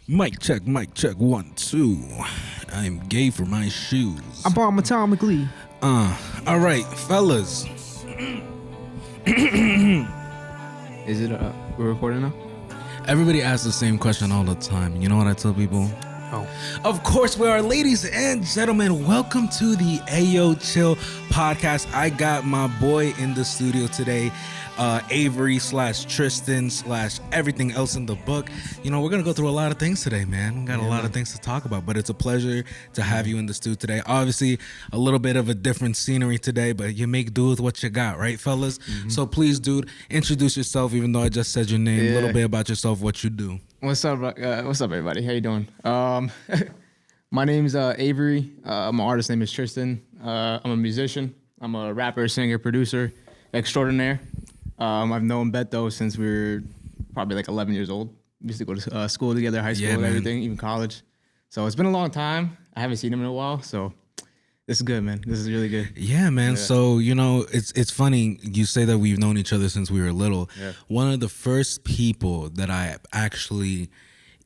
Mic check, 1, 2. I'm gay for my shoes. I'm Paul atomically. All right, fellas. Is it we're recording now? Everybody asks the same question all the time. You know what I tell people? Oh. Of course we are, ladies and gentlemen. Welcome to the Ayoo Chill podcast. I got my boy in the studio today, Avery / Tryston / everything else in the book. You know, we're going to go through a lot of things today, man. We got a lot of things to talk about, but it's a pleasure to have you in the studio today. Obviously, a little bit of a different scenery today, but you make do with what you got, right, fellas? Mm-hmm. So please, dude, introduce yourself, even though I just said your name. A little bit about yourself, what you do. What's up, everybody? How you doing? My name's Avery. My artist name is Tryston. I'm a musician. I'm a rapper, singer, producer extraordinaire. I've known Beto since we were probably like 11 years old. We used to go to school together, high school and everything, even college. So it's been a long time. I haven't seen him in a while, so this is good, man. This is really good. Yeah, man. Yeah. So, you know, it's funny. You say that we've known each other since we were little. Yeah. One of the first people that I actually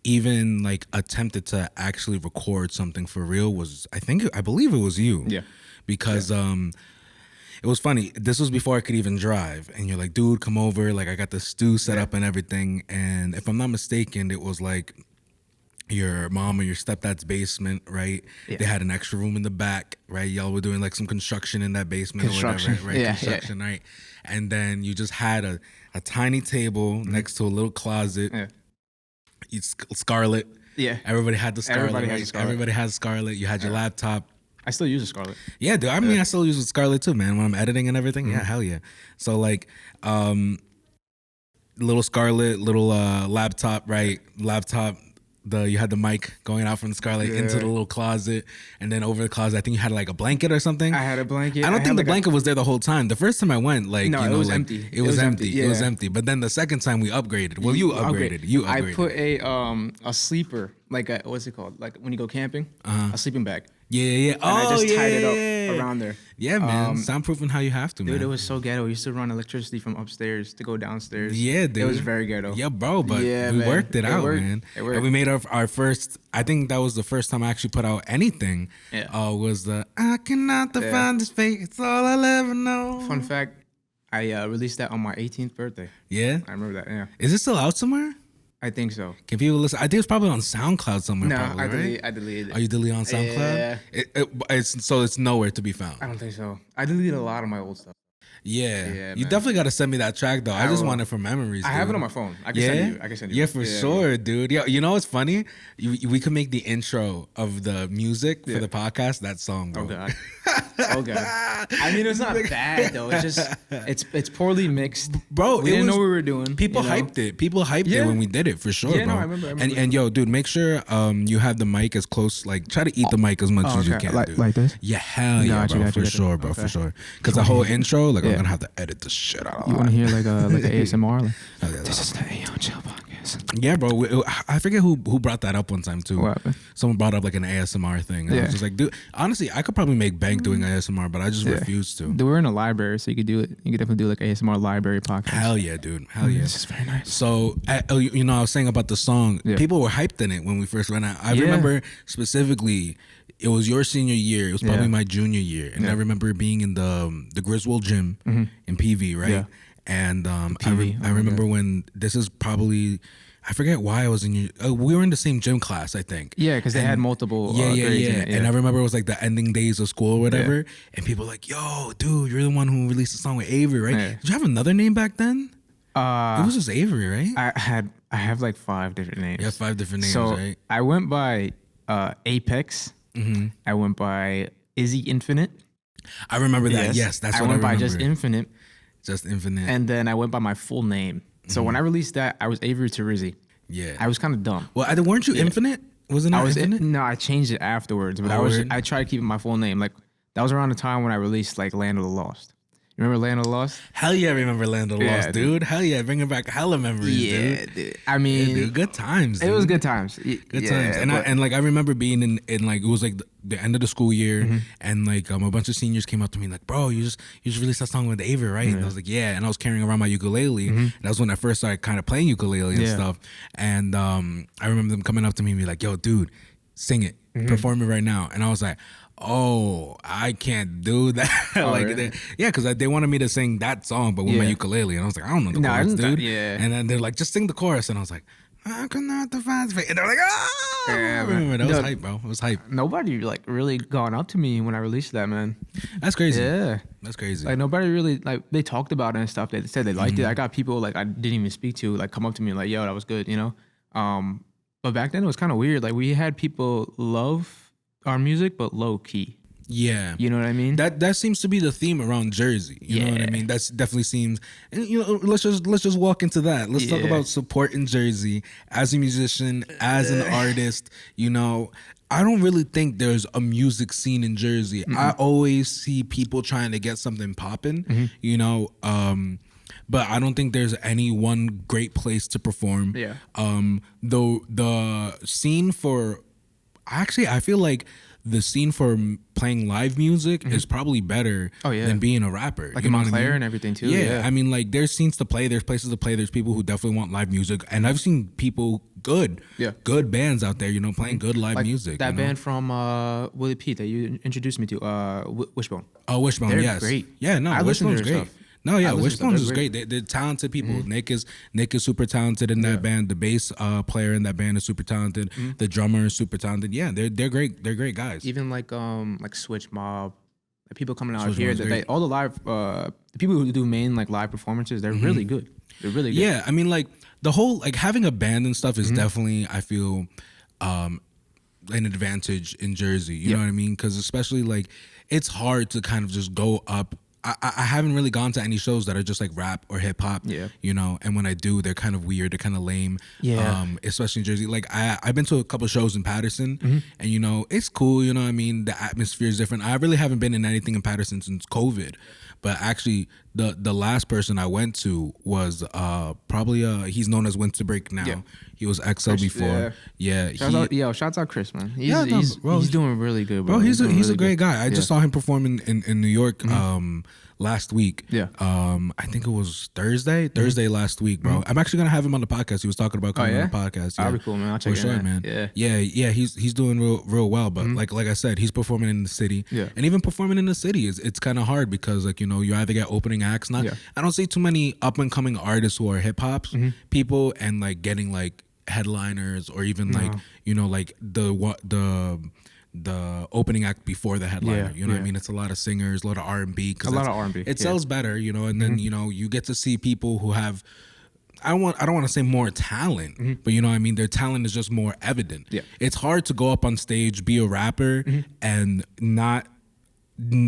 even like attempted to actually record something for real was, I believe it was you. Yeah. Because it was funny. This was before I could even drive. And you're like, dude, come over. Like, I got the stew set up and everything. And if I'm not mistaken, it was like your mom or your stepdad's basement, right? Yeah. They had an extra room in the back, right? Y'all were doing like some construction in that basement or whatever, right? Yeah, construction, right? And then you just had a tiny table next to a little closet. Yeah. It's Scarlet. Yeah. Everybody had the Scarlet. Everybody has Scarlet. You had your laptop. I still use a Scarlet. Yeah, dude. I mean, I still use a Scarlet too, man. When I'm editing and everything, yeah, hell yeah. So like, little Scarlet, little laptop, right? Laptop. You had the mic going out from the Scarlet into the little closet, and then over the closet, I think you had like a blanket or something. I had a blanket. I don't think the blanket was there the whole time. The first time I went, like, no, you know, it was like, empty. It was empty. Yeah. It was empty. But then the second time we upgraded. Well, you upgraded. You upgraded. I put a sleeper, like what's it called? Like when you go camping, a sleeping bag. Yeah. And I just tied it up around there. Yeah, man. Soundproofing how you have to, man. Dude, it was so ghetto. We used to run electricity from upstairs to go downstairs. Yeah, dude. It was very ghetto. Yeah, bro, but we worked it out, man. It worked. And we made our first, I think that was the first time I actually put out anything. Yeah. Was the, I cannot define this fate. It's all I'll ever know. Fun fact, I released that on my 18th birthday. Yeah? I remember that, yeah. Is it still out somewhere? I think so. Can people listen? I think it's probably on SoundCloud somewhere. No, probably, I deleted it. Oh, you deleted on SoundCloud? Yeah. So it's nowhere to be found. I don't think so. I deleted a lot of my old stuff. Yeah, you definitely got to send me that track though. I just want it for memories. I have it on my phone. I can send you. Yeah, for sure, dude. Yeah, you know what's funny? We could make the intro of the music for the podcast that song, bro. Oh god. Oh god. I mean, it's not bad though. It's just it's poorly mixed, bro. We didn't know what we were doing. People hyped it. People hyped it when we did it for sure, bro. No, I remember. And yo, dude, make sure you have the mic as close. Like, try to eat the mic as much as you can, dude. Like this? Yeah, hell yeah, bro. For sure, bro. For sure. Because the whole intro, like, I'm gonna have to edit the shit out of it. You want to hear like an ASMR? Like, this is the Ayoo Chill podcast. Yeah, bro. I forget who brought that up one time too. What happened? Someone brought up like an ASMR thing. And I was just like, dude, honestly, I could probably make bank doing ASMR, but I just refuse to. Dude, we're in a library, so you could do it. You could definitely do like ASMR library podcast. Hell yeah, dude. Hell yeah. This is very nice. So, you know, I was saying about the song. Yeah. People were hyped in it when we first went out. I remember specifically, it was your senior year. It was probably my junior year, and I remember being in the Griswold gym in PV, right? Yeah. And I remember when this is probably, I forget why I was in your, we were in the same gym class, I think. Yeah, because they had multiple grades in it. And I remember it was like the ending days of school or whatever, and people were like, yo, dude, you're the one who released the song with Avery, right? Yeah. Did you have another name back then? It was just Avery, right? I have like 5 different names. You have 5 different names, so right? I went by Apex. I went by Izzy Infinite. I remember that. Yes, that's what I remember. I went by Just Infinite. Just Infinite. And then I went by my full name. So when I released that, I was Avery to Rizzy. Yeah. I was kind of dumb. Well, weren't you Infinite? Wasn't I Infinite? No, I changed it afterwards. But I tried to keep it my full name. Like, that was around the time when I released like Land of the Lost. You Remember Land of the Lost? Hell yeah, I remember Land of the Lost, dude. Hell yeah, bringing back hella memories, dude. I mean, yeah, dude, good times. Dude. It was good times. Good times. And like I remember being in like it was like the end of the school year, and like a bunch of seniors came up to me like, bro, you just released that song with Avery, right? And I was like, yeah. And I was carrying around my ukulele. And that was when I first started kind of playing ukulele and stuff. And I remember them coming up to me and be like, yo, dude, sing it, perform it right now. And I was like, oh, I can't do that. Like, really? Yeah, because they wanted me to sing that song, but with my ukulele. And I was like, I don't know the chorus, dude. And then they're like, just sing the chorus. And I was like, I cannot define it. And they're like, oh, yeah, man. That was hype, bro. It was hype. Nobody like really gone up to me when I released that, man. That's crazy. Yeah, that's crazy. Like nobody really like they talked about it and stuff. They said they liked it. I got people like I didn't even speak to like come up to me like, yo, that was good, you know. But back then it was kind of weird. Like we had people love our music, but low key. Yeah, you know what I mean. That seems to be the theme around Jersey. You know what I mean. That's definitely seems. And you know, let's just walk into that. Let's talk about support in Jersey as a musician, as an artist. You know, I don't really think there's a music scene in Jersey. I always see people trying to get something popping. You know, but I don't think there's any one great place to perform. Yeah. Though the scene for, actually, I feel like the scene for playing live music is probably better than being a rapper. Like in Montclair and everything too. Yeah, I mean, like there's scenes to play, there's places to play, there's people who definitely want live music, and I've seen people good bands out there, you know, playing good live music. That band from Willie Pete that you introduced me to, Wishbone. Oh, Wishbone, they're great. Yeah, no, Wishbone's great. Stuff. No, yeah, Wishbone is great. They're talented people. Nick is super talented in that band. The bass player in that band is super talented. The drummer is super talented. Yeah, they're great. They're great guys. Even like Switch Mob, like people coming out here that all the live the people who do main like live performances, they're really good. They're really good. Yeah, I mean like the whole like having a band and stuff is definitely, I feel, an advantage in Jersey. You know what I mean? Because especially like it's hard to kind of just go up. I haven't really gone to any shows that are just like rap or hip hop, you know, and when I do, they're kind of weird, they're kind of lame, especially in Jersey. Like I've been to a couple shows in Patterson, and you know, it's cool, you know what I mean? The atmosphere is different. I really haven't been in anything in Patterson since COVID, but actually the last person I went to was probably he's known as Winter Break now. Yeah. He was XL before. Yeah. Shouts out Chris, man. He's doing really good, bro. He's a great guy. I just saw him perform in New York last week. Yeah. I think it was Thursday last week, bro. I'm actually gonna have him on the podcast. He was talking about coming on the podcast. That'd be cool, man. I'll check it out, man. Yeah. He's doing real well, but like I said, he's performing in the city. Yeah. And even performing in the city it's kind of hard because like, you know, you either get opening acts. I don't see too many up and coming artists who are hip hop people and like getting like headliners or even like, you know, like the opening act before the headliner. You know what I mean? It's a lot of singers, a lot of R&B. A lot of R&B. It sells better, you know, and then, you know, you get to see people who have, I don't want to say more talent, but you know what I mean? Their talent is just more evident. Yeah. It's hard to go up on stage, be a rapper and not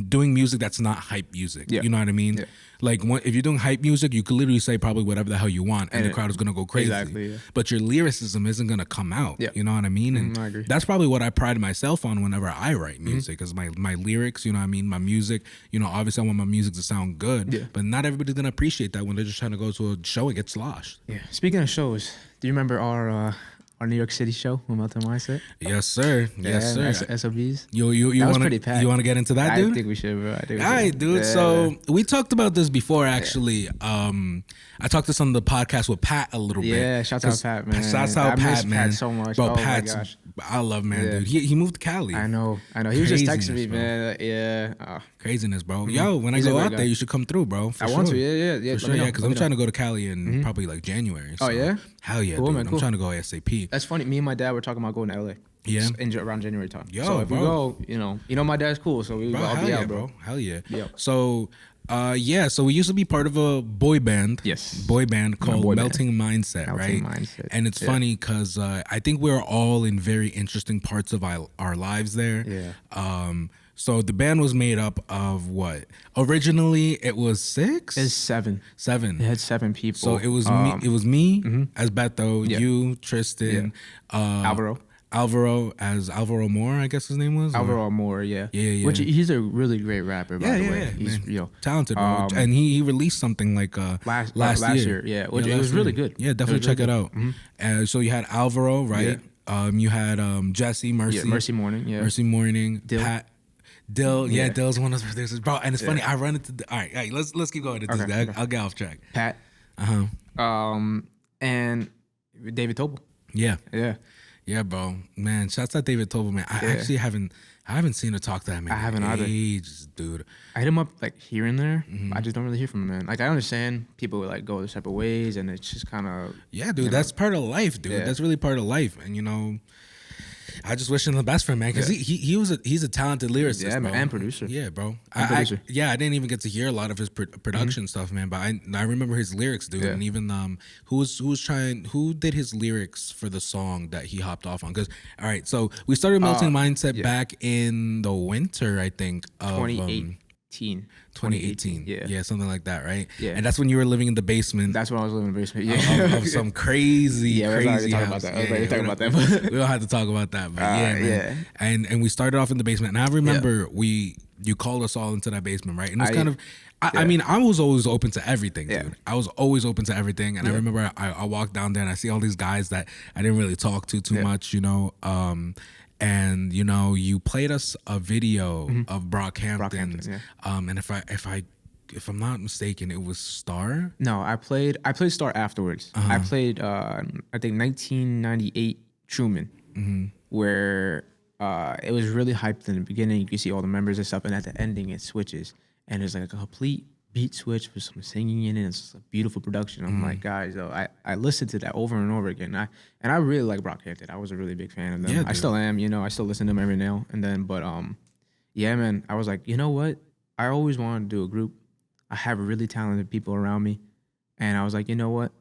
doing music that's not hype music. You know what I mean? Like if you're doing hype music, you could literally say probably whatever the hell you want and the crowd is gonna go crazy. Exactly. But your lyricism isn't gonna come out. You know what I mean? And I agree. That's probably what I pride myself on whenever I write music, is my lyrics, you know what I mean? My music, you know, obviously I want my music to sound good, but not everybody's gonna appreciate that when they're just trying to go to a show and get sloshed. Yeah. Speaking of shows, do you remember our New York City show, Momentum Mindset? Yes, sir. Yes, sir. SOBs. You want to get into that, dude? I think we should, bro. All right, dude. Yeah. So we talked about this before, actually. I talked this on the podcast with Pat a little bit. Yeah, shouts out Pat, man. Shouts out Pat, man. Pat so much. Bro, oh Pat's, my gosh. I love, man, dude. He moved to Cali. I know. He was just texting me, man. Yeah. Craziness, bro. Yo, when I go out there, you should come through, bro. I want to. Yeah. For sure, yeah, because I'm trying to go to Cali in probably like January. So. Oh, yeah? Hell yeah, cool, dude. Man, cool. I'm trying to go ASAP. That's funny. Me and my dad were talking about going to LA. Yeah. Around January time. Yo, so if bro. we go, you know my dad's cool, so I'll be out, bro. Hell yeah. So so we used to be part of a boy band. Yes. Boy band called Melting Mindset, right? Mindset. And it's funny because I think we're all in very interesting parts of our lives there. Yeah. So the band was made up of what? Originally, it was 6? It's 7. 7. It had 7 people. So it was me. It was me as Beto, you, Tryston, Alvaro as Alvaro Moore, I guess his name was. Alvaro Moore, yeah. Yeah. Which he's a really great rapper, by the way. He's talented, bro. And he released something like last year. Yeah, which it was really good. Yeah, definitely check it out. So you had Alvaro, right? Yeah. You had Jesse, Mercy Morning, Pat. Dill, Dill's one of those producers, bro. And it's funny, I run into all right, let's keep going. I'll get off track. Pat, and David Tobel. Yeah, bro. Man, shouts out David Tobel, man. I actually haven't seen her talk to that man. I haven't either, dude. I hit him up like here and there. I just don't really hear from him, man. Like I understand people would like go their separate ways, and it's just kind of dude. That's part of life, dude. That's really part of life, and I just wish him the best for him, man, because he's a talented lyricist, bro. And producer. Yeah, bro. I didn't even get to hear a lot of his production stuff, man, but I remember his lyrics, dude, and even who did his lyrics for the song that he hopped off on? Because all right, so we started Melting Mindset back in the winter, I think, of 2018. Yeah, something like that, right? Yeah. And that's when you were living in the basement. That's when I was living in the basement. Of some crazy house. About that. We don't have to talk about that, but man. And we started off in the basement. And I remember you called us all into that basement, right? And it was kind of I mean, I was always open to everything, dude. I was always open to everything. And I remember I walked down there and I see all these guys that I didn't really talk to too much, and you played us a video of Brockhampton. And if I'm not mistaken, it was Star. No, I played Star afterwards. I played I think 1998 Truman, where it was really hyped in the beginning. You can see all the members and stuff, and at the ending it switches, and there's like a complete beat switch with some singing in it. It's just a beautiful production. I'm like, guys, I listened to that over and over again. And I really like Brockhampton. I was a really big fan of them. Yeah, I still am. I still listen to them every now and then. But yeah, man, I was like, you know what? I always wanted to do a group. I have really talented people around me, and I was like, you know what?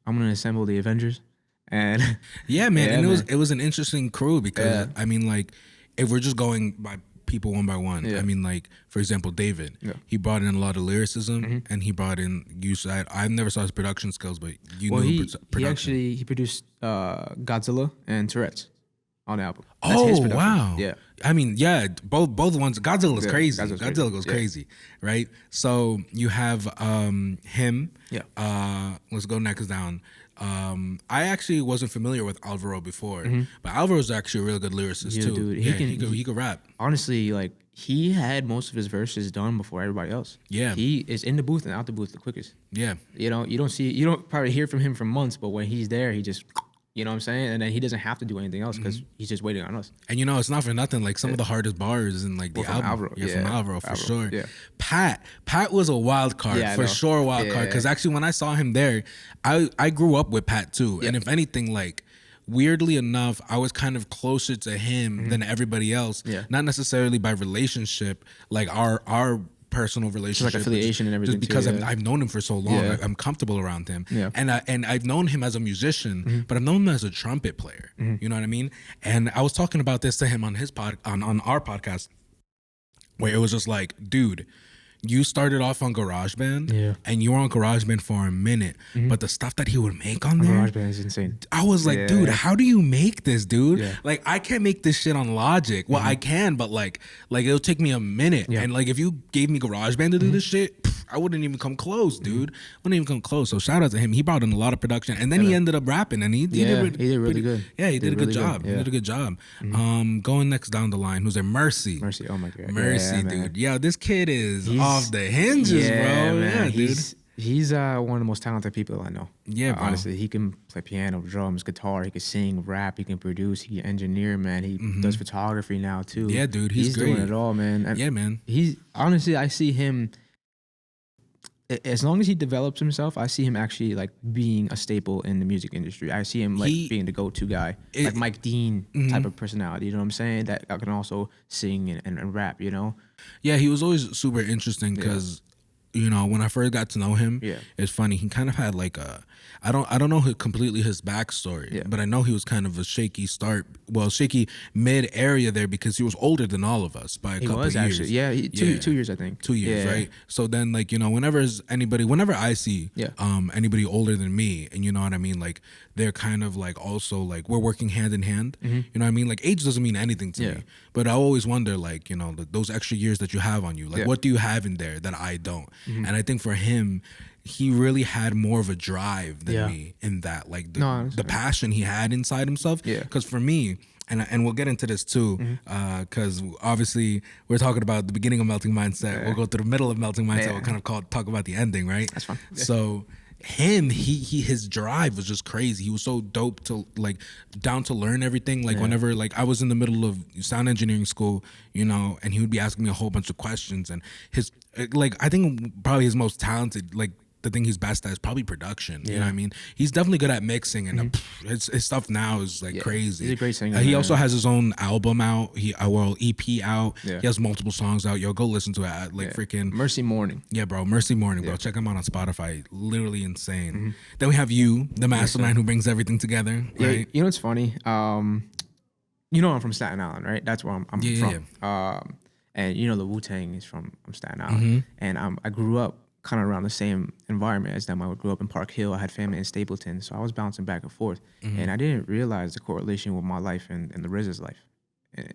I'm gonna assemble the Avengers. And yeah, man. And it was an interesting crew because I mean, like, if we're just going by people one by one. I mean, like, for example, David, he brought in a lot of lyricism, and he brought in, you said, I never saw his production skills, but production. He produced Godzilla and Tourette's on the album. That's his production. Wow. Yeah. I mean, both ones. Godzilla is crazy. Godzilla goes crazy, right? So you have him. Yeah. Let's go next down. I actually wasn't familiar with Alvaro before, but Alvaro's actually a really good lyricist too. Dude, he could rap. Honestly, like, he had most of his verses done before everybody else. Yeah, he is in the booth and out the booth the quickest. Yeah, you don't probably hear from him for months, but when he's there, he just. You know what I'm saying? And then he doesn't have to do anything else because he's just waiting on us. And it's not for nothing. Like, some of the hardest bars in like the album. Alvaro. From Alvaro, for sure. Yeah. Pat was a wild card, for sure, wild card. Because actually, when I saw him there, I grew up with Pat too. Yeah. And if anything, like, weirdly enough, I was kind of closer to him than everybody else. Yeah. Not necessarily by relationship, like our personal relationship, like affiliation and everything. Just because I've known him for so long, I'm comfortable around him. Yeah. And I've known him as a musician, but I've known him as a trumpet player. You know what I mean? And I was talking about this to him on his on our podcast, where it was just like, dude, you started off on GarageBand, and you were on GarageBand for a minute, but the stuff that he would make on there, GarageBand is insane. I was like, dude, how do you make this, dude? Yeah. Like, I can't make this shit on Logic. Well, I can, but like it'll take me a minute. Yeah. And like, if you gave me GarageBand to do this shit, I wouldn't even come close, dude. Wouldn't even come close. So shout out to him. He brought in a lot of production, and then he ended up rapping, and he did really good. Yeah, he did a good job. He did a good job. Going next down the line, who's there? Mercy. Mercy. Oh my god. Mercy, dude. Yeah, this kid is off the hinges, bro. Man. Yeah, dude. He's one of the most talented people I know. Yeah, bro. Honestly, he can play piano, drums, guitar. He can sing, rap. He can produce. He can engineer, man. He does photography now too. Yeah, dude. He's great. Doing it all, man. And yeah, man. He's honestly, I see him. As long as he develops himself, I see him actually like being a staple in the music industry. I see him like being the go-to guy, like Mike Dean type of personality. You know what I'm saying? That I can also sing and rap. Yeah, he was always super interesting because you know, when I first got to know him, Yeah. it's funny. He kind of had like a, I don't know completely his backstory, Yeah. but I know he was kind of a shaky start, well, shaky mid area there because he was older than all of us by a couple was years. actually, yeah, 2 years, I think. 2 years, Yeah. right? So then, like, you know, whenever I see Yeah. anybody older than me, and you know what I mean, like they're kind of like also like we're working hand in hand. You know what I mean? Like age doesn't mean anything to Yeah. me, but I always wonder, like, you know, those extra years that you have on you, like Yeah. what do you have in there that I don't? And I think for him, he really had more of a drive than Yeah. me in that, like No, the passion he had inside himself. Yeah. Because for me, and we'll get into this too, because obviously we're talking about the beginning of Melting Mindset. We'll go through the middle of Melting Mindset. Yeah. We'll kind of talk about the ending, right? That's fine. Yeah. So his drive was just crazy. He was so dope to like down to learn everything. Like whenever like I was in the middle of sound engineering school, you know, and he would be asking me a whole bunch of questions, and his like I think probably his most talented like the thing he's best at is probably production. You know what I mean? He's definitely good at mixing, and his stuff now is like crazy. He's a great singer. He also has his own album out. EP out. Yeah. He has multiple songs out. Yo, go listen to it. Like freaking Mercy Morning. yeah, bro. Mercy Morning, bro. Check him out on Spotify. Literally insane. Then we have you, the mastermind who brings everything together. Yeah, Right? you know what's funny? You know I'm from Staten Island, right? That's where I'm from. And you know the Wu-Tang is from Staten Island, and I grew up kind of around the same environment as them. I grew up in Park Hill. I had family in Stapleton, so I was bouncing back and forth, and I didn't realize the correlation with my life and the RZA's life,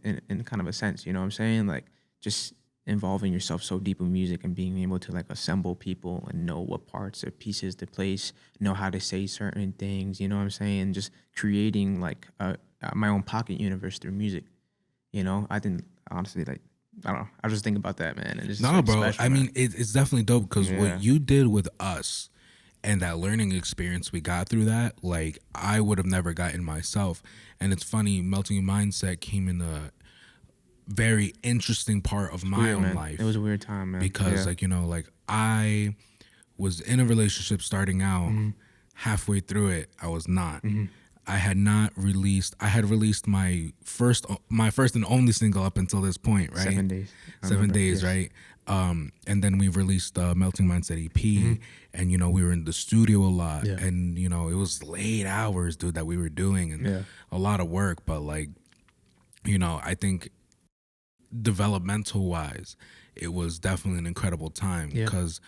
in kind of a sense. You know what I'm saying? Like just involving yourself so deep in music and being able to like assemble people and know what parts or pieces to place, know how to say certain things. You know what I'm saying? Just creating like my own pocket universe through music. You know, I didn't honestly like. I don't know. I was just thinking about that, man. And it's No, bro. special, I man. mean, it's definitely dope because what you did with us and that learning experience we got through that, like I would have never gotten myself. And it's funny, Melting Mindset came in a very interesting part of my own life. It was a weird time, man. Because like, you know, like I was in a relationship starting out. Halfway through it, I was not. I had released my first and only single up until this point, right? 7 days. 7 days, right? And then we released Melting Mindset EP, and you know we were in the studio a lot, and you know it was late hours, dude, that we were doing, and a lot of work. But like, you know, I think developmental wise, it was definitely an incredible time because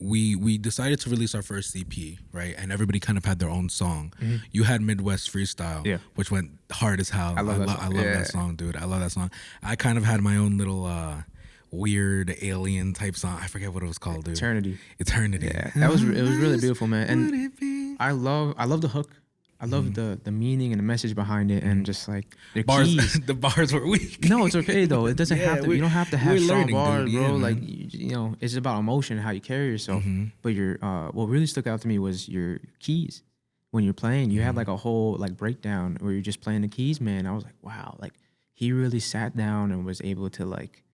we decided to release our first EP, right? And everybody kind of had their own song. You had Midwest Freestyle, which went hard as hell. I love that song, dude. I love that song. I kind of had my own little weird alien type song. I forget what it was called, dude. Eternity. Yeah, it was really beautiful, man. And I love the hook. I love the meaning and the message behind it, and just like the keys. The bars were weak. No, it's okay though. It doesn't have to. You don't have to have strong learning, bars, dude. bro. Yeah, like you know, it's about emotion, how you carry yourself. But your what really stuck out to me was your keys. When you're playing, you had like a whole like breakdown where you're just playing the keys, man. I was like, wow, like he really sat down and was able to like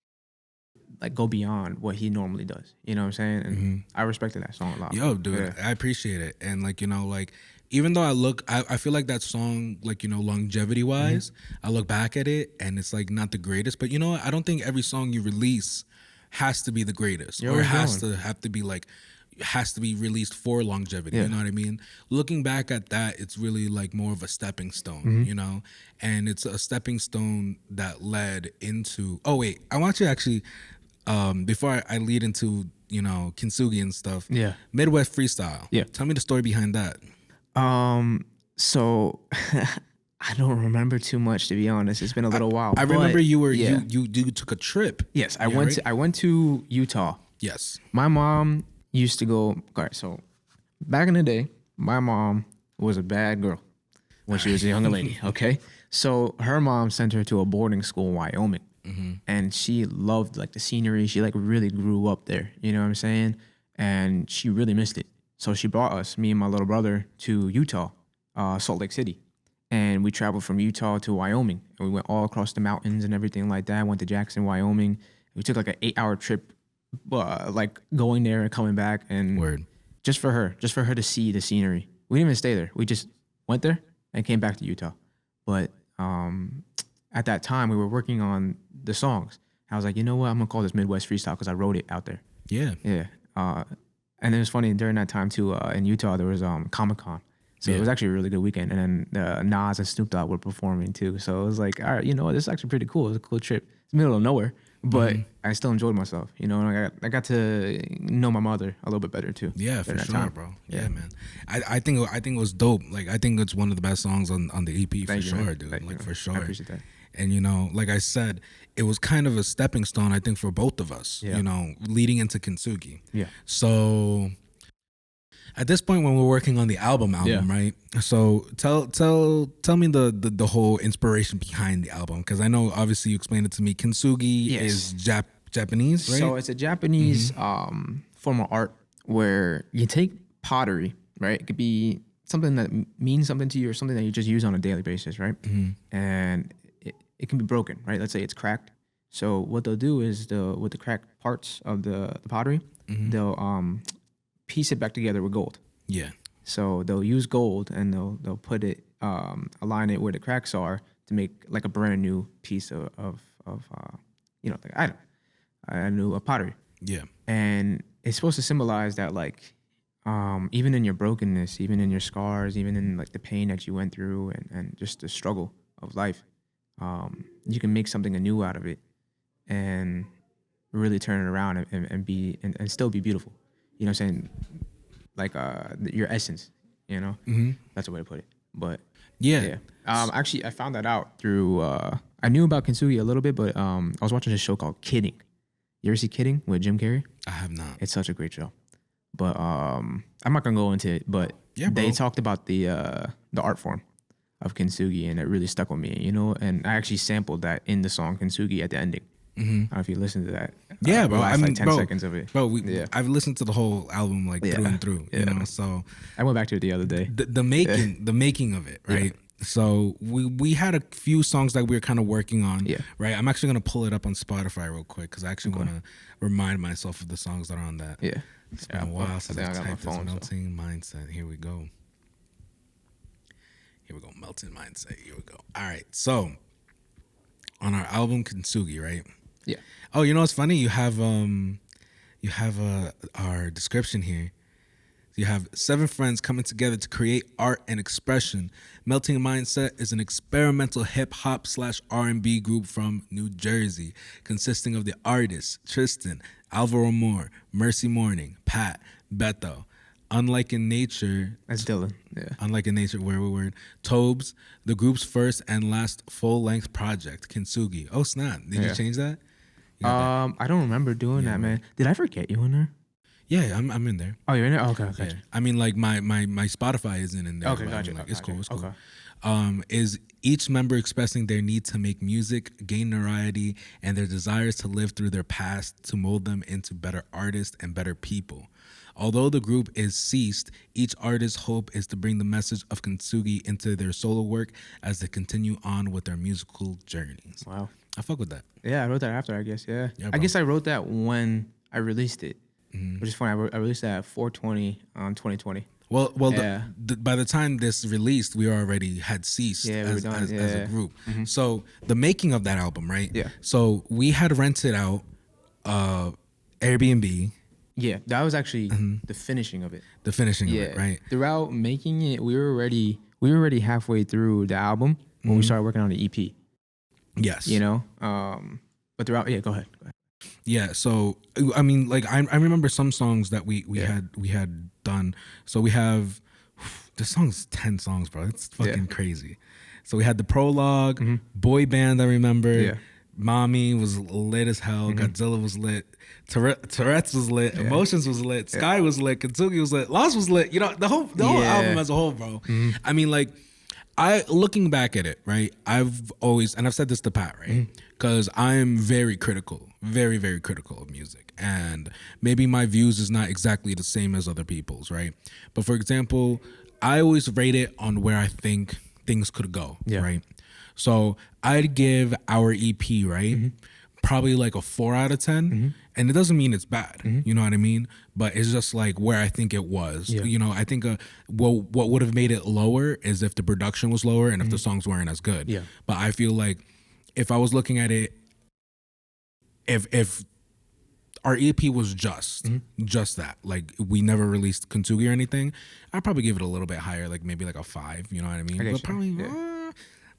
go beyond what he normally does. You know what I'm saying? And I respected that song a lot. Yo, dude, I appreciate it. And like, you know, like even though I feel like that song, like, you know, longevity wise, I look back at it and it's like not the greatest, but you know what? I don't think every song you release has to be the greatest, or it has to be like, has to be released for longevity. You know what I mean? Looking back at that, it's really like more of a stepping stone, you know? And it's a stepping stone that led into, oh wait, I want you to actually, before I lead into, you know, Kintsugi and stuff, Midwest Freestyle. Yeah. Tell me the story behind that. So I don't remember too much, to be honest. It's been a little while. I remember you took a trip. Yes, I went to Utah. Yes. My mom used to go. All right, so back in the day, my mom was a bad girl when she was a younger lady. Okay, so her mom sent her to a boarding school in Wyoming, and she loved like the scenery. She like really grew up there. You know what I'm saying? And she really missed it. So she brought us, me and my little brother, to Utah, Salt Lake City. And we traveled from Utah to Wyoming. And we went all across the mountains and everything like that. Went to Jackson, Wyoming. We took like an 8-hour trip, like going there and coming back. And just for her to see the scenery. We didn't even stay there. We just went there and came back to Utah. But at that time, we were working on the songs. I was like, you know what? I'm going to call this Midwest Freestyle because I wrote it out there. Yeah. Yeah. And it was funny during that time too. In Utah, there was Comic-Con. So it was actually a really good weekend. And then Nas and Snoop Dogg were performing too. So it was like, all right, you know what? This is actually pretty cool. It was a cool trip. It's the middle of nowhere, but I still enjoyed myself. You know, and I got to know my mother a little bit better too. Yeah, for sure, bro. Yeah, man. I think it was dope. Like, I think it's one of the best songs on the EP for sure, dude. Like, for sure. I appreciate that. And, you know, like I said, it was kind of a stepping stone, I think, for both of us, you know, leading into Kintsugi. Yeah. So at this point when we're working on the album, right? So tell me the whole inspiration behind the album, because I know obviously you explained it to me. Kintsugi is Japanese, right? So it's a Japanese form of art where you take pottery, right? It could be something that means something to you or something that you just use on a daily basis, right? And it can be broken, right? Let's say it's cracked. So what they'll do is with the cracked parts of the pottery, they'll piece it back together with gold. Yeah. So they'll use gold and they'll put it, align it where the cracks are to make like a brand new piece of you know, like item, a pottery. Yeah. And it's supposed to symbolize that, like, even in your brokenness, even in your scars, even in like the pain that you went through and just the struggle of life, you can make something anew out of it and really turn it around and still be beautiful. You know what I'm saying? Like your essence, you know? That's a way to put it. But yeah. Actually, I found that out through, I knew about Kintsugi a little bit, but I was watching this show called Kidding. You ever see Kidding with Jim Carrey? I have not. It's such a great show. But I'm not going to go into it, but they talked about the art form of Kintsugi, and it really stuck with me, you know? And I actually sampled that in the song Kintsugi at the ending. I don't know if you listen to that. Yeah, bro. I mean, like 10 seconds of it. Bro, I've listened to the whole album like through and through, you know? So I went back to it the other day. The making of it, right? So we had a few songs that we were kind of working on, right? I'm actually going to pull it up on Spotify real quick because I actually want to remind myself of the songs that are on that. Yeah. It's been a while since I typed this. Melting Mindset. Here we go. Melting Mindset. Here we go. All right. So on our album Kintsugi, right? Yeah. Oh, you know what's funny? You have our description here. You have 7 friends coming together to create art and expression. Melting Mindset is an experimental hip-hop / R&B group from New Jersey, consisting of the artists Tryston, Alvaro Moore, Mercy Morning, Pat, Beto. Unlike in Nature, that's Dylan. Yeah. Unlike in Nature, where we were, Tobes, the group's first and last full-length project, Kintsugi. Oh snap! Did you change that? I don't remember doing that, man. Did I forget you in there? Yeah, I'm in there. Oh, you're in there? Okay. Yeah. I mean, like my Spotify isn't in there. Okay, gotcha. I mean, like, it's cool. It's cool. Okay. Is each member expressing their need to make music, gain notoriety, and their desires to live through their past to mold them into better artists and better people. Although the group is ceased, each artist's hope is to bring the message of Kintsugi into their solo work as they continue on with their musical journeys. Wow. I fuck with that. Yeah, I wrote that after, I guess. Yeah I guess I wrote that when I released it, which is funny. I released that at 4/20 on 2020. Well, by the time this released, we already had ceased as a group. So the making of that album, right? Yeah. So we had rented out Airbnb. Yeah, that was actually the finishing of it. The finishing of it, right? Throughout making it, we were already halfway through the album when we started working on the EP. Yes. You know? But throughout, go ahead. Yeah, so I mean, like I remember some songs that we had done. So we have this song's 10 songs, bro. It's fucking crazy. So we had the prologue, Boy Band, I remember. Yeah. Mommy was lit as hell. Godzilla was lit. Tourette's was lit. Emotions was lit. Sky was lit. Kintsugi was lit. Lost was lit. You know, the whole album as a whole, bro. I mean, like, looking back at it, right? I've always, and I've said this to Pat, right? Because I'm very critical, very, very critical of music. And maybe my views is not exactly the same as other people's, right? But for example, I always rate it on where I think things could go, right? So I'd give our EP, right? Probably like a 4 out of 10. And it doesn't mean it's bad, you know what I mean? But it's just like where I think it was. You know, I think what would have made it lower is if the production was lower and if the songs weren't as good. But I feel like if I was looking at it, if our EP was just that. Like we never released Kintsugi or anything. I'd probably give it a little bit higher, like maybe like a 5. You know what I mean? But probably.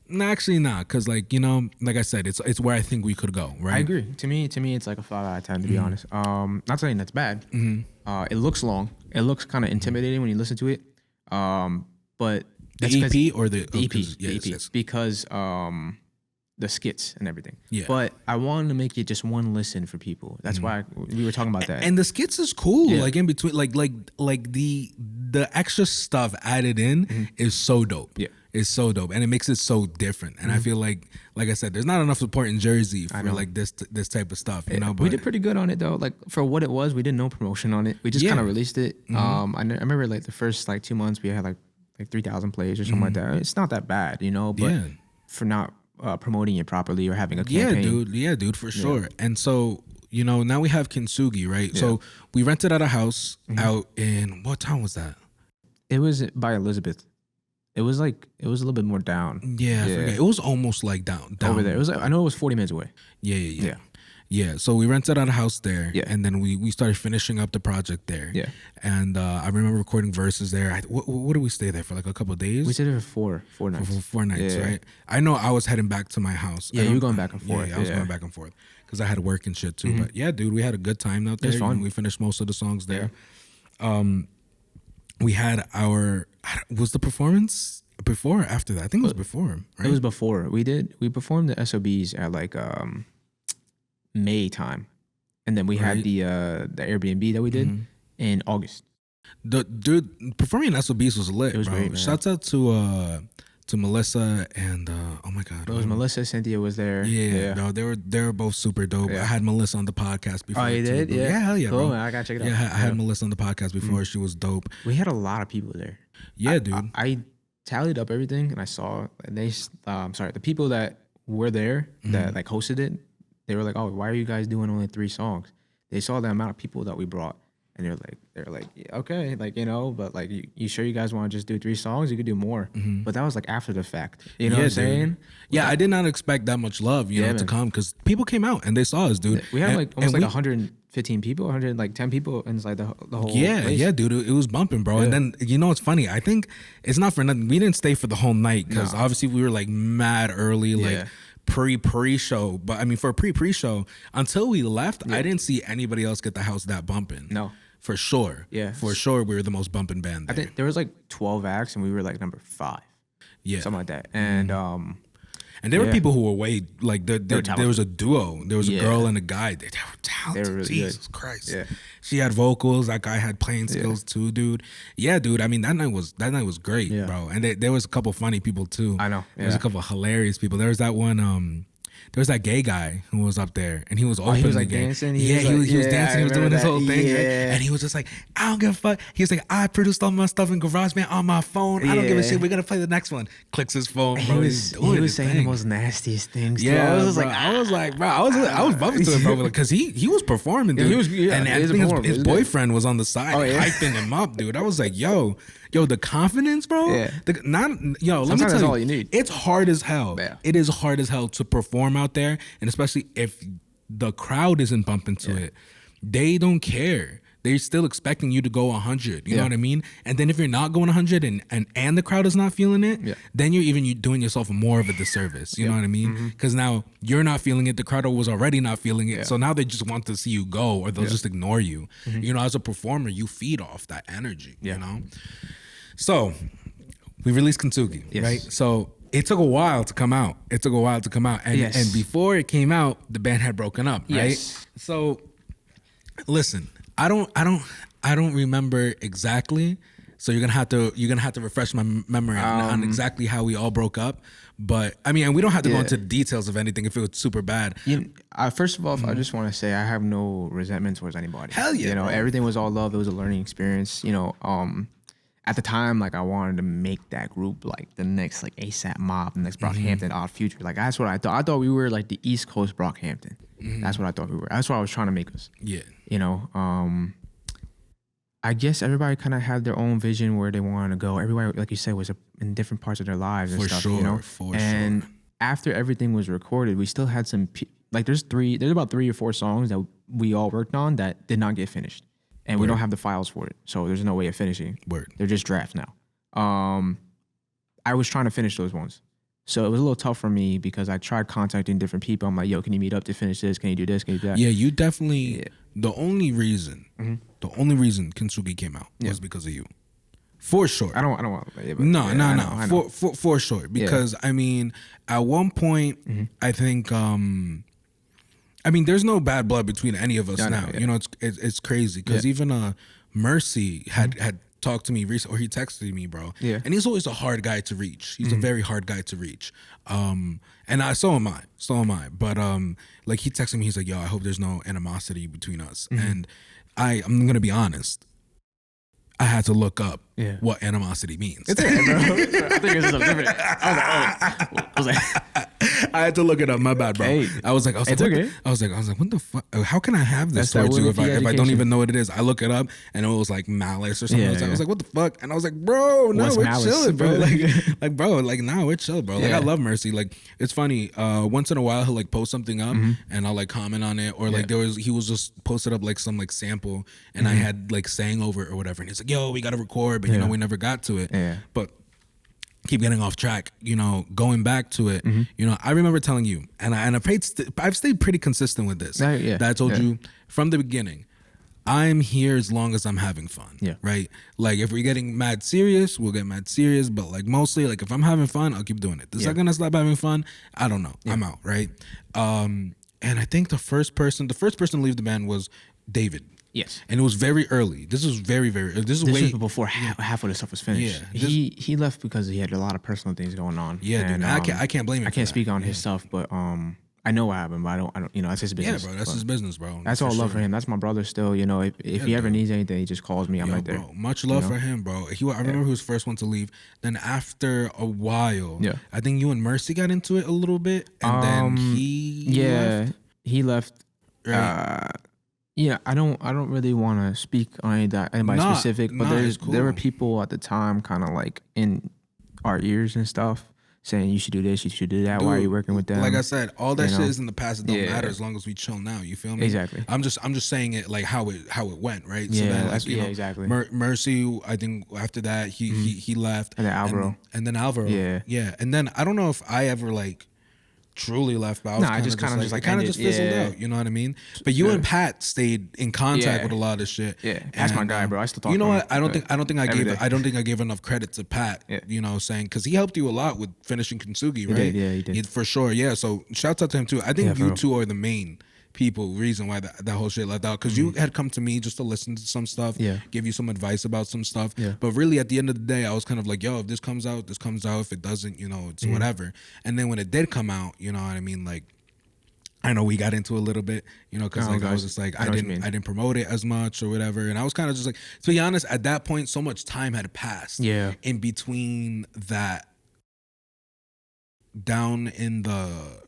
No, actually not, because like like I said, it's where I think we could go, right? I agree. To me, it's like a 5 out of 10 to be honest. Not saying that's bad. It looks long. It looks kind of intimidating when you listen to it. But the EP or the EP, yes. Because the skits and everything. Yeah. But I wanted to make it just one listen for people. That's why we were talking about that. And the skits is cool. Yeah. Like in between, like the extra stuff added in is so dope. Yeah. It's so dope, and it makes it so different. And I feel like I said, there's not enough support in Jersey for like this type of stuff. You know, but we did pretty good on it though. Like for what it was, we did no promotion on it. We just kind of released it. I remember like the first like 2 months we had like 3,000 plays or something like that. It's not that bad, you know. But for not promoting it properly or having a campaign. Yeah, dude, for sure. And so now we have Kintsugi, right? Yeah. So we rented out a house out in, what town was that? It was by Elizabeth. It was a little bit more down. Yeah, I forget. It was almost like down over there. It was. I know it was 40 minutes away. Yeah. So we rented out a house there, and then we started finishing up the project there. Yeah. And I remember recording verses there. What did we stay there for? Like a couple of days. We stayed there for 4 nights. For 4 nights, right? I know I was heading back to my house. Yeah, you were going back and forth. Yeah, I was going back and forth because I had work and shit too. But yeah, dude, we had a good time out there. It was fun. We finished most of the songs there. We had was the performance before or after that? I think it was before, right? It was before. We performed the SOBs at like May time. And then we had the Airbnb that we did in August. Dude, performing in SOBs was lit, it was bro. Great, man. Shouts out to Melissa and oh my god. It was Melissa, Cynthia was there. Yeah. No, they were both super dope. Yeah. I had Melissa on the podcast before. Oh, you did? Yeah, hell yeah, cool, bro. Man, I gotta check it out. Yeah, I had Melissa on the podcast before. She was dope. We had a lot of people there. Yeah, dude. I tallied up everything and I saw, and the people that were there that like hosted it, they were like, oh, why are you guys doing only 3 songs? They saw the amount of people that we brought. And they're like, yeah, okay, like, but like, you sure you guys want to just do 3 songs? You could do more. But that was like after the fact. You know what I'm saying? Yeah, I did not expect that much love, you know, to come, because people came out and they saw us, dude. We had almost 115 people, 10 people inside the whole place. Yeah, dude, it was bumping, bro. And then, what's funny? I think it's not for nothing. We didn't stay for the whole night because obviously we were like mad early, like pre-show. But I mean, for a pre-show, until we left, I didn't see anybody else get the house that bumping. No. For sure. Yeah. For sure, we were the most bumping band there. I think there was like 12 acts and we were like number 5. Yeah. Something like that. And there were people who were way, like, there was a duo. There was a girl and a guy. They were talented. They were really Jesus good. Christ. Yeah. She had vocals. That guy had playing skills too, dude. Yeah, dude. I mean, that night was great, bro. And there was a couple funny people too. I know. Yeah. There was a couple hilarious people. There was that one, there was that gay guy who was up there, and he was open. He was like dancing. He was dancing. He was doing his whole thing, right? And he was just like, I don't give a fuck. He was like, I produced all my stuff in GarageBand on my phone. I don't give a shit. We're gonna play the next one. Clicks his phone, bro. He was saying the most nastiest things. Yeah, I was like, bro, I was bumping to him, bro, because he was performing, dude. And I think his boyfriend was on the side hyping him up, dude. I was like, yo, the confidence, bro. Yeah. Let me tell you, all you need. It's hard as hell. Yeah. It is hard as hell to perform out there, and especially if the crowd isn't bumping to it. They don't care. They're still expecting you to go 100. You know what I mean? And then if you're not going 100 and the crowd is not feeling it, then you're doing yourself more of a disservice. You know what I mean? Because now you're not feeling it. The crowd was already not feeling it. So now they just want to see you go, or they'll just ignore you. As a performer, you feed off that energy, you know? So we released Kintsugi, right? So it took a while to come out. And before it came out, the band had broken up, right? So listen, I don't remember exactly. So you're gonna have to refresh my memory on exactly how we all broke up. But I mean, and we don't have to go into the details of anything if it was super bad. First of all, I just want to say I have no resentment towards anybody. Hell yeah, bro. Everything was all love. It was a learning experience. At the time, like, I wanted to make that group like the next like ASAP Mob, the next Brockhampton, Odd Future. Like, that's what I thought. I thought we were like the East Coast Brockhampton. That's what I thought we were. That's what I was trying to make us. Yeah. I guess everybody kind of had their own vision where they wanted to go. Everybody, like you said, was in different parts of their lives and stuff. And after everything was recorded, we still had some there's about 3 or 4 songs that we all worked on that did not get finished, and we don't have the files for it, so there's no way of finishing. They're just drafts now. I was trying to finish those ones, so it was a little tough for me because I tried contacting different people. I'm like, yo, can you meet up to finish this? Can you do this? Can you do that? Yeah, you definitely. Yeah. The only reason Kintsugi came out was because of you. For sure. I don't want to. No. For sure. Because I mean, at one point, I think, I mean, there's no bad blood between any of us now. You know, it's crazy because even Mercy had talked to me recently, or he texted me, bro. Yeah. And he's always a hard guy to reach. He's a very hard guy to reach. And so am I. But like he texted me, he's like, yo, I hope there's no animosity between us. And I'm gonna be honest. I had to look up what animosity means. It's okay, bro. I think it's something different. I was like, I had to look it up. My bad, bro. Hey, I was like, what the fuck? How can I have this towards you if I don't even know what it is? I look it up and it was like malice or something. I was like, what the fuck? And I was like, bro, no, we're chilling, bro. Nah, we're chill, bro. Like I love Mercy. Like it's funny. Once in a while he'll like post something up and I'll like comment on it, or like he was just posted up like some like sample and I had like sang over it or whatever, and he's like, yo, we gotta record, but you know we never got to it. But keep getting off track, you know, going back to it, you know, I remember telling you, and I've stayed pretty consistent with this, that I told you from the beginning, I'm here as long as I'm having fun, right? Like if we're getting mad serious, we'll get mad serious, but like mostly, like if I'm having fun, I'll keep doing it. The second I stop having fun, I don't know, I'm out, right? And I think the first person to leave the band was David. Yes, and it was very early. This was very early. This was before half of the stuff was finished. Yeah, he left because he had a lot of personal things going on. Yeah, and, dude, I can't blame him. I can't speak on his stuff, but I know what happened. But I don't. You know, that's his business. Yeah, bro, that's his business, bro. That's all love for him. That's my brother still. You know, if he ever needs anything, he just calls me. I'm right there. Bro, much love for him, bro. I remember he was the first one to leave. Then after a while, I think you and Mercy got into it a little bit, and then he left. Right. Yeah, I don't really want to speak on anybody specific, but there were people at the time kind of like in our ears and stuff saying you should do this, you should do that. Dude, why are you working with them? Like I said, all that shit is in the past. It don't matter as long as we chill now. You feel me? Exactly. I'm just saying it like how it went, right? Yeah, so then, like, exactly. Mercy, I think after that he left, and then Alvaro, and then Alvaro, yeah, and then I don't know if I ever like truly left, but I just kind of fizzled out. You know what I mean? But you and Pat stayed in contact with a lot of shit. Yeah, that's my guy, bro. I still talk. You know what? I don't think I gave enough credit to Pat. You know, saying because he helped you a lot with finishing Kintsugi, right? He did for sure. Yeah, so shouts out to him too. I think you two are the main reason why that whole shit left out, because you had come to me just to listen to some stuff, give you some advice about some stuff, but really at the end of the day I was kind of like, yo, if this comes out, if it doesn't, you know, it's whatever. And then when it did come out, you know what I mean, like I know we got into a little bit, you know, because I was just like, I didn't promote it as much or whatever, and I was kind of just like, to be honest, at that point so much time had passed in between that down in the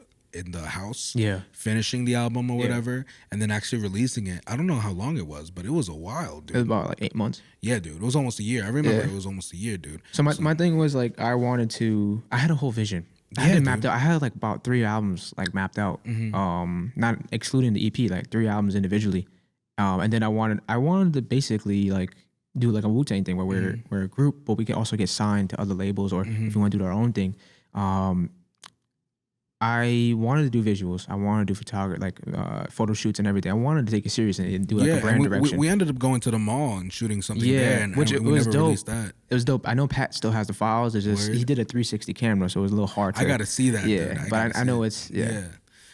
house, finishing the album or whatever, and then actually releasing it. I don't know how long it was, but it was a while, dude. It was about like 8 months. Yeah, dude. It was almost a year. I remember it was almost a year, dude. So my thing was like, I had a whole vision. I had it mapped out. I had like about 3 albums like mapped out. Not excluding the EP, like 3 albums individually. And then I wanted to basically like do like a Wu-Tang thing where we're a group, but we can also get signed to other labels, or if we want to do our own thing. I wanted to do visuals. I wanted to do photography, like photo shoots and everything. I wanted to take it serious and do like a brand direction. We ended up going to the mall and shooting something there, and which it was never dope. Released that. It was dope. I know Pat still has the files. It's just he did a 360 camera, so it was a little hard to. I got to see that. Yeah, dude. but I know it's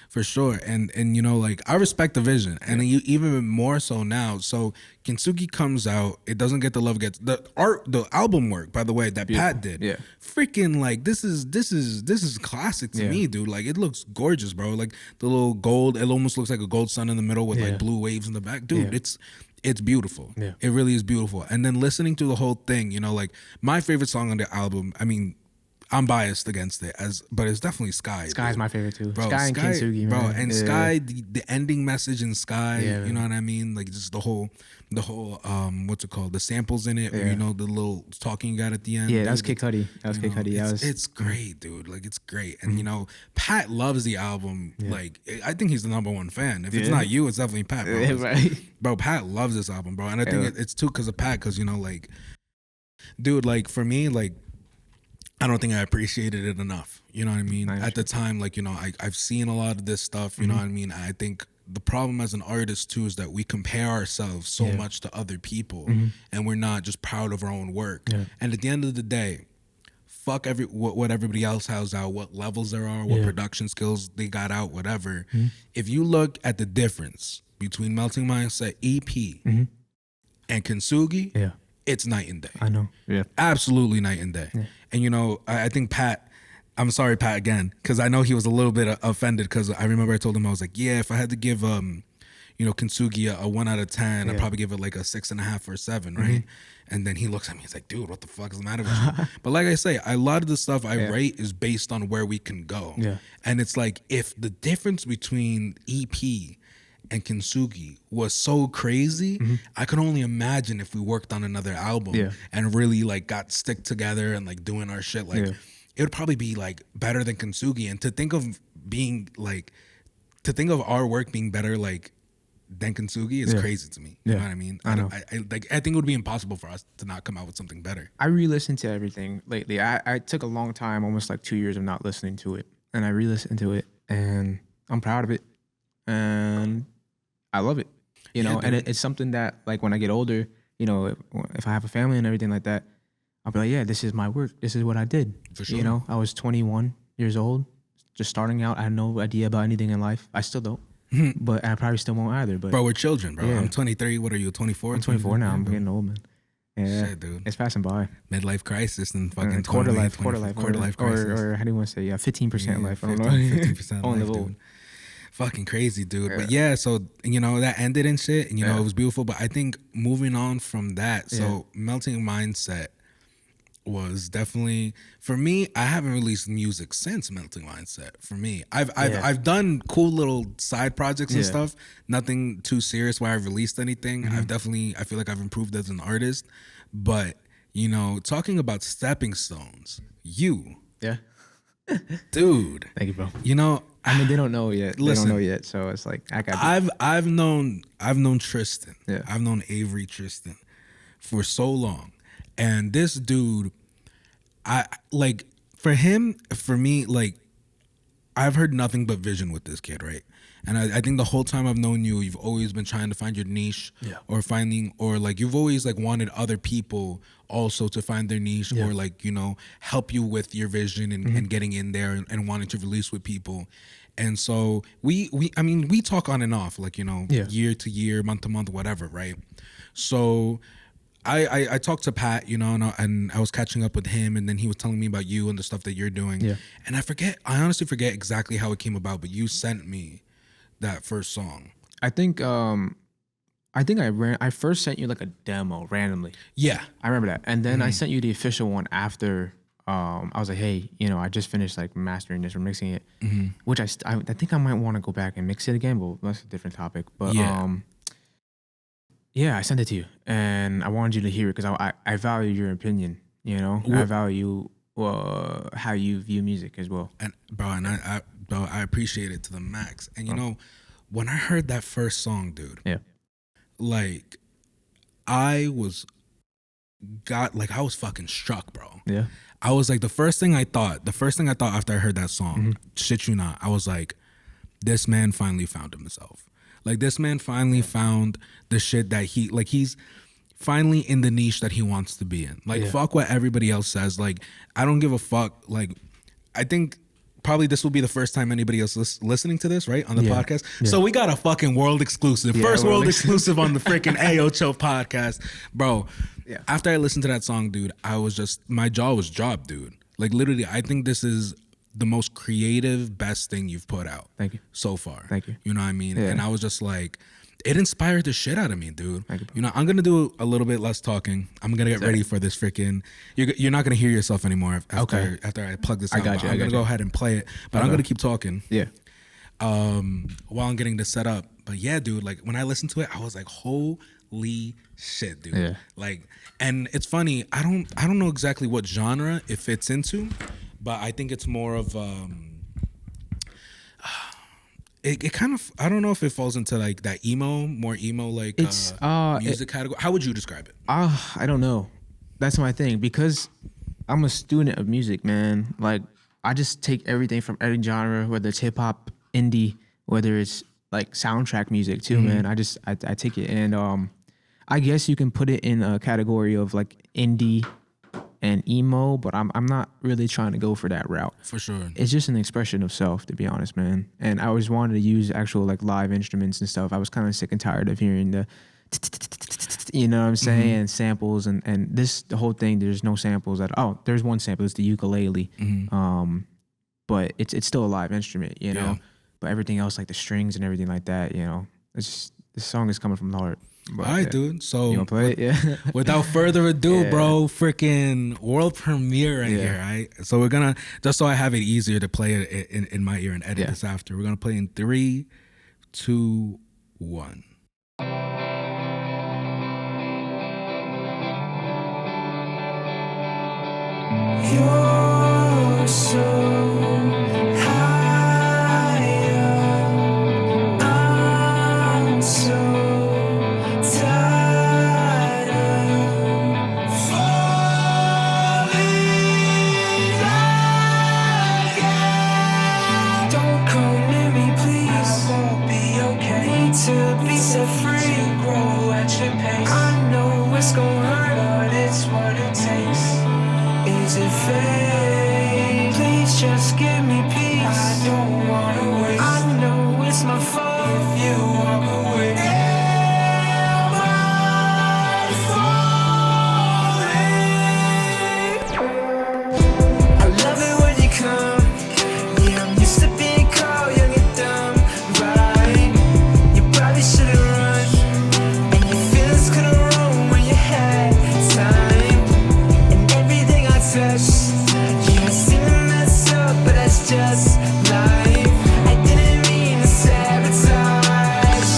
for sure. And you know, like I respect the vision, and even more so now. So Kintsugi comes out, it doesn't get the love it gets. The album work, by the way, that Pat did. Yeah. Freaking like this is classic to me, dude. Like it looks gorgeous, bro. Like the little gold, it almost looks like a gold sun in the middle with like blue waves in the back. Dude, it's beautiful. Yeah. It really is beautiful. And then listening to the whole thing, you know, like my favorite song on the album, I mean, I'm biased against it, but it's definitely Sky. Sky's dude. my favorite too. Bro, Sky and Kintsugi, man. Bro, and yeah. Sky, the ending message in Sky, Yeah, you know what I mean? Like just the whole what's it called? The samples in it, or, you know, the little talking you got at the end. Yeah, that's Kid Cudi. That was Kid Cudi. It's great, dude. Like it's great. And you know, Pat loves the album. Like I think he's the #1 fan. If it's not you, it's definitely Pat, bro. Right. Bro, Pat loves this album, bro. And I think it's too because of Pat, because, you know, like, dude, like for me, like, I don't think I appreciated it enough. You know what I mean? At the time, like, you know, I've seen a lot of this stuff, you know what I mean? I think the problem as an artist too is that we compare ourselves so much to other people, and we're not just proud of our own work. And at the end of the day, fuck what everybody else has out, what levels there are, what production skills they got out, whatever. If you look at the difference between Melting Mindset EP and Kintsugi, it's night and day. I know. Yeah. Absolutely night and day. And, you know, I think Pat, I'm sorry, Pat, again, because I know he was a little bit offended, because I remember I told him, I was like, yeah, if I had to give, you know, Kintsugi a 1 out of 10, I'd probably give it like a 6.5 or 7, right? And then he looks at me, he's like, dude, what the fuck is the matter with you? But like I say, a lot of the stuff I rate is based on where we can go. And it's like, if the difference between EP and Kintsugi was so crazy, I could only imagine if we worked on another album and really like got stick together and like doing our shit, like it would probably be like better than Kintsugi. And to think of our work being better like than Kintsugi is crazy to me. You know what I mean? I think it would be impossible for us to not come out with something better. I re-listened to everything lately. I took a long time, almost like 2 years of not listening to it, and I re-listened to it, and I'm proud of it, and I love it. You know, and it's something that, like, when I get older, you know, if I have a family and everything like that, I'll be like, yeah, this is my work. This is what I did. For sure. You know, I was 21 years old, just starting out. I had no idea about anything in life. I still don't. But I probably still won't either. But bro, we're children, bro. I'm 23. What are you, 24? I'm 24 now. I'm getting old, man. Yeah, shit, dude. It's passing by. Midlife crisis and fucking quarter life crisis. Or how do you want to say? Yeah, 15% life. 15% life, dude. Fucking crazy, dude. But yeah, so, you know, that ended and shit, and, you know, it was beautiful. But I think moving on from that, so Melting Mindset was definitely, for me, I haven't released music since Melting Mindset. For me, I've done cool little side projects and stuff, nothing too serious where I've released anything. I feel like I've improved as an artist. But, you know, talking about stepping stones, dude, thank you, bro. You know, I mean, they don't know yet. Listen, they don't know yet, so it's like I got. I've known Tryston. I've known Avery Tryston for so long, and this dude, I like, for me, like, I've heard nothing but vision with this kid, right? And I think the whole time I've known you, you've always been trying to find your niche, or like you've always like wanted other people also to find their niche, or like, you know, help you with your vision and getting in there and wanting to release with people. And so we talk on and off, like, you know, year to year, month to month, whatever, right? So I talked to Pat, you know, and I was catching up with him, and then he was telling me about you and the stuff that you're doing. And I honestly forget exactly how it came about, but you sent me that first song. I think I first sent you like a demo randomly. Yeah, I remember that, and then I sent you the official one after. I was like, hey, you know, I just finished like mastering this or mixing it, which I think I might want to go back and mix it again, but that's a different topic. But I sent it to you, and I wanted you to hear it because I value your opinion. You know, I value how you view music as well. And I appreciate it to the max. And you know, when I heard that first song, dude, like I was fucking struck, bro. Yeah. I was like, the first thing I thought after I heard that song, shit you not, I was like, this man finally found himself. Like, this man finally found the shit that he's finally in the niche that he wants to be in. Like, fuck what everybody else says. Like, I don't give a fuck. Like, I think probably this will be the first time anybody else listening to this, right, on the podcast. So we got a fucking world exclusive. First world exclusive on the freaking Ayoo podcast. Bro, after I listened to that song, dude, I was just, my jaw was dropped, dude. Like, literally, I think this is the most creative, best thing you've put out. Thank you. So far. Thank you. You know what I mean? Yeah. And I was just like, it inspired the shit out of me, dude. Thank you. You know, I'm going to do a little bit less talking. I'm going to get ready for this freaking, you're not going to hear yourself anymore after I plug this out. I'm going to go ahead and play it, but I'm going to keep talking. Yeah. While I'm getting this set up. But yeah, dude, like when I listened to it, I was like, holy shit, dude. Yeah. Like, and it's funny, I don't know exactly what genre it fits into, but I think it's more of it kind of, I don't know if it falls into like that more emo like music category. How would you describe it? I don't know. That's my thing, because I'm a student of music, man. Like, I just take everything from every genre, whether it's hip hop, indie, whether it's like soundtrack music too, man. I take it, and I guess you can put it in a category of like indie and emo, but I'm not really trying to go for that route. For sure. It's just an expression of self, to be honest, man. And I always wanted to use actual like live instruments and stuff. I was kind of sick and tired of hearing the, you know what I'm saying, and samples and the whole thing. There's no samples at all. There's one sample. It's the ukulele, but it's still a live instrument, you know. But everything else, like the strings and everything like that, you know, it's just, this song is coming from the heart. But, all right, dude. So you wanna play it? Yeah. Without further ado, bro, freaking world premiere right here, right? So we're gonna, just so I have it easier to play it in my ear and edit this after, we're gonna play in 3, 2, 1. You're so high up, I'm so tired of falling again. Don't come near me, please. I won't be okay. Need to be set free. Grow at your pace. I know it's gonna hurt, but it's what it takes. Is it fate? Please just give me peace. I don't wanna wait. I know it's my fault if you walk away. Am I falling? I love it when you come. Yeah, I'm used to being called young and dumb, right? You probably should've run, and your feelings could've roam when you had time. Yeah, I seem to mess up, but that's just life. I didn't mean to sabotage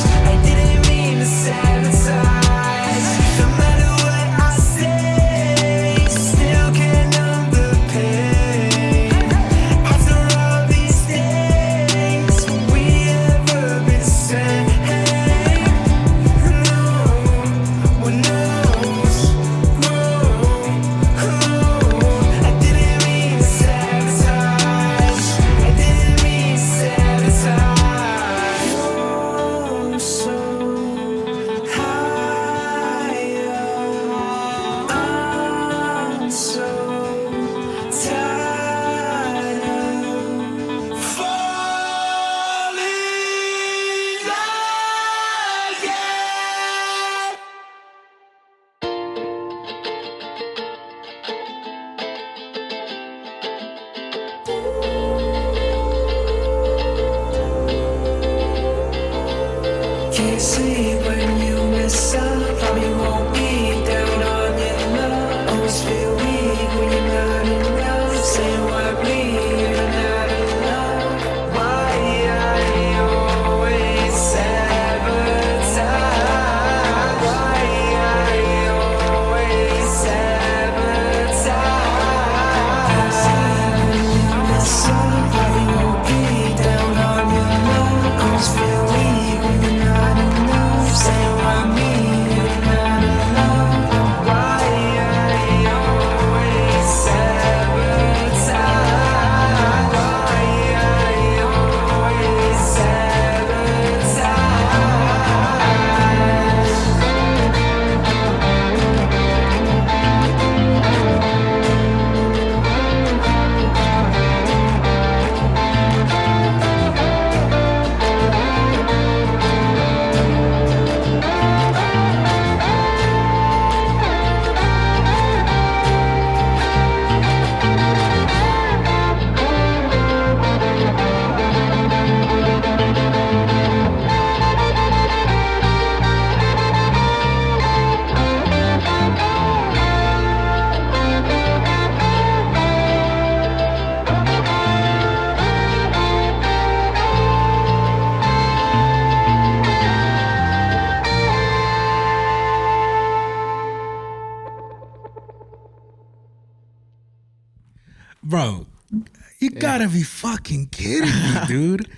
gotta be fucking kidding me, dude.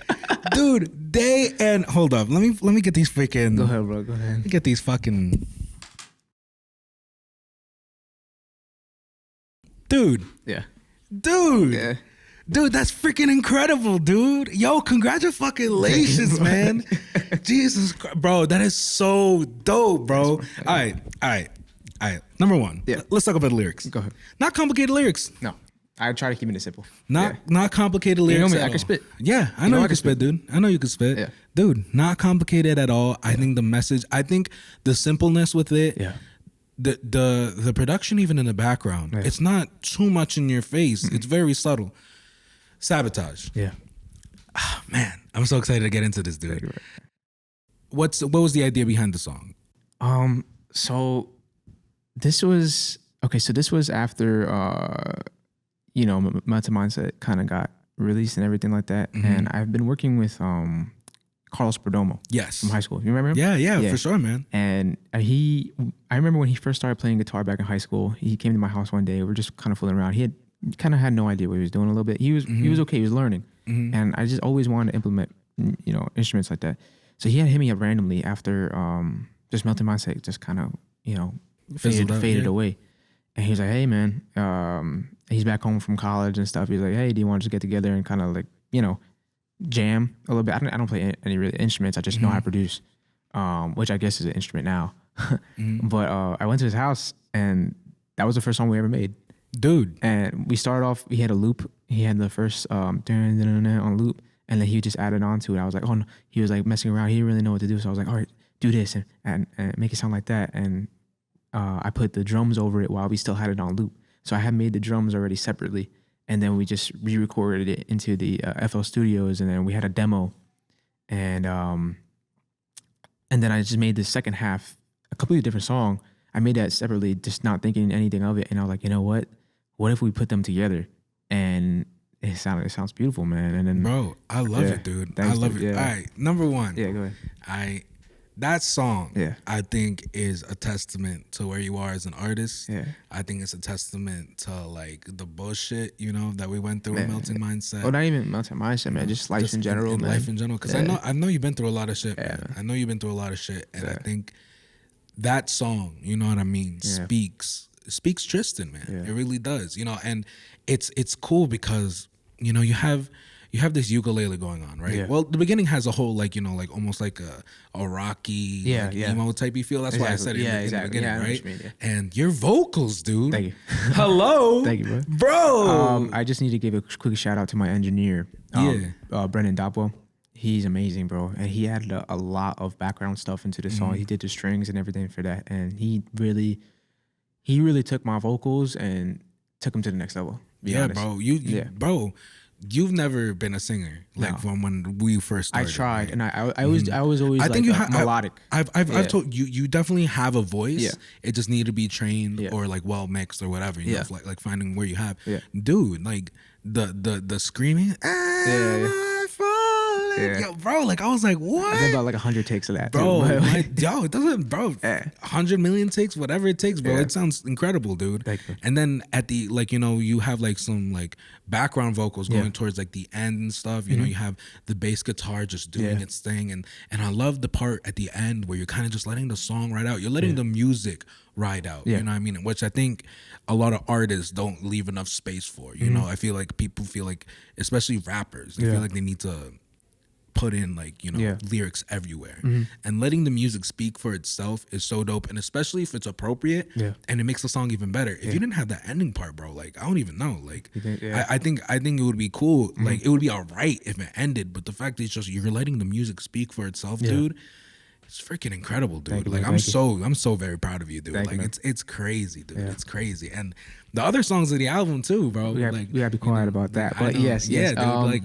Dude, they and hold up. Let me get these freaking. Go ahead, bro. Go ahead. Let me get these fucking. Dude. Yeah. Dude. Yeah. Dude, that's freaking incredible, dude. Yo, congratulations, man. Jesus Christ. Bro, that is so dope, bro. All right. Number one. Yeah. Let's talk about the lyrics. Go ahead. Not complicated lyrics. No, I try to keep it simple. Not complicated lyrics. You know me, at I can all. spit. Yeah, I know you can spit, dude. I know you can spit. Yeah. Dude, not complicated at all. I think the message, I think the simpleness with it. Yeah. The production even in the background, it's not too much in your face. It's very subtle. Sabotage. Yeah. Oh, man, I'm so excited to get into this, dude. What was the idea behind the song? So this was this was after Mental Mindset kind of got released and everything like that. And I've been working with Carlos Perdomo. Yes. From high school. You remember him? Yeah, for sure, man. And I remember when he first started playing guitar back in high school, he came to my house one day. We were just kind of fooling around. He had no idea what he was doing a little bit. He was okay. He was learning. And I just always wanted to implement, instruments like that. So he had hit me up randomly after just Melting Mindset just kind of, faded away. And he was like, hey, man, he's back home from college and stuff. He's like, hey, do you want to just get together and kind of like, jam a little bit? I don't play any really instruments. I just know how to produce, which I guess is an instrument now. But I went to his house and that was the first song we ever made. Dude. And we started off, we had a loop. He had the first on loop, and then he just added on to it. I was like, oh no. He was like messing around. He didn't really know what to do. So I was like, all right, do this and make it sound like that. And I put the drums over it while we still had it on loop. So I had made the drums already separately. And then we just re-recorded it into the FL Studios, and then we had a demo. And then I just made the second half a completely different song. I made that separately, just not thinking anything of it. And I was like, you know what? What if we put them together? And it sounds beautiful, man. And then, bro, I love it, dude. Thanks, I love it. Yeah. All right, number one. Yeah, go ahead. That song, Yeah. I think is a testament to where you are as an artist. Yeah. I think it's a testament to like the bullshit, that we went through in Melting Mindset. Oh, not even Melting Mindset, man. Just life in general, man. Life in general, because I know you've been through a lot of shit, man. I know you've been through a lot of shit, and I think that song, you know what I mean, speaks Tryston, man. Yeah. It really does, and it's cool because you have this ukulele going on, right? Yeah. Well, the beginning has a whole like almost like a rocky emo typey feel. That's why I said it in the beginning, right? And your vocals, dude. Thank you. Hello. Thank you, bro. I just need to give a quick shout out to my engineer, Brendan Dopwell. He's amazing, bro. And he added a lot of background stuff into the song. He did the strings and everything for that. And he really took my vocals and took them to the next level. Honest. Bro. Bro, you've never been a singer from when we first started. I tried, right? and I was always I think you have melodic. I've told you, you definitely have a voice. Yeah. It just need to be trained or like well mixed or whatever. You know, like finding where you have. Yeah. Dude, like the screaming. Yo, bro, like I was like, what? I did about like 100 takes of that, bro. Too, It doesn't, bro. 100 million takes, whatever it takes, bro. It sounds incredible, dude. Thank you. And then at the you have like some like background vocals going towards like the end and stuff. You know, you have the bass guitar just doing its thing, and I love the part at the end where you're kind of just letting the song ride out. You're letting the music ride out. You know what I mean? Which I think a lot of artists don't leave enough space for. You know, I feel like people feel like, especially rappers, they feel like they need to put in like lyrics everywhere, and letting the music speak for itself is so dope, and especially if it's appropriate and it makes the song even better. If you didn't have that ending part, bro, like I don't even know, like I think it would be cool, like it would be all right if it ended, but the fact that it's just you're letting the music speak for itself, dude, it's freaking incredible, dude. You, like man. I'm so very proud of you, dude. Thank you, it's crazy, dude. It's crazy, and the other songs of the album too, bro. We gotta be quiet about that, but yes, dude, like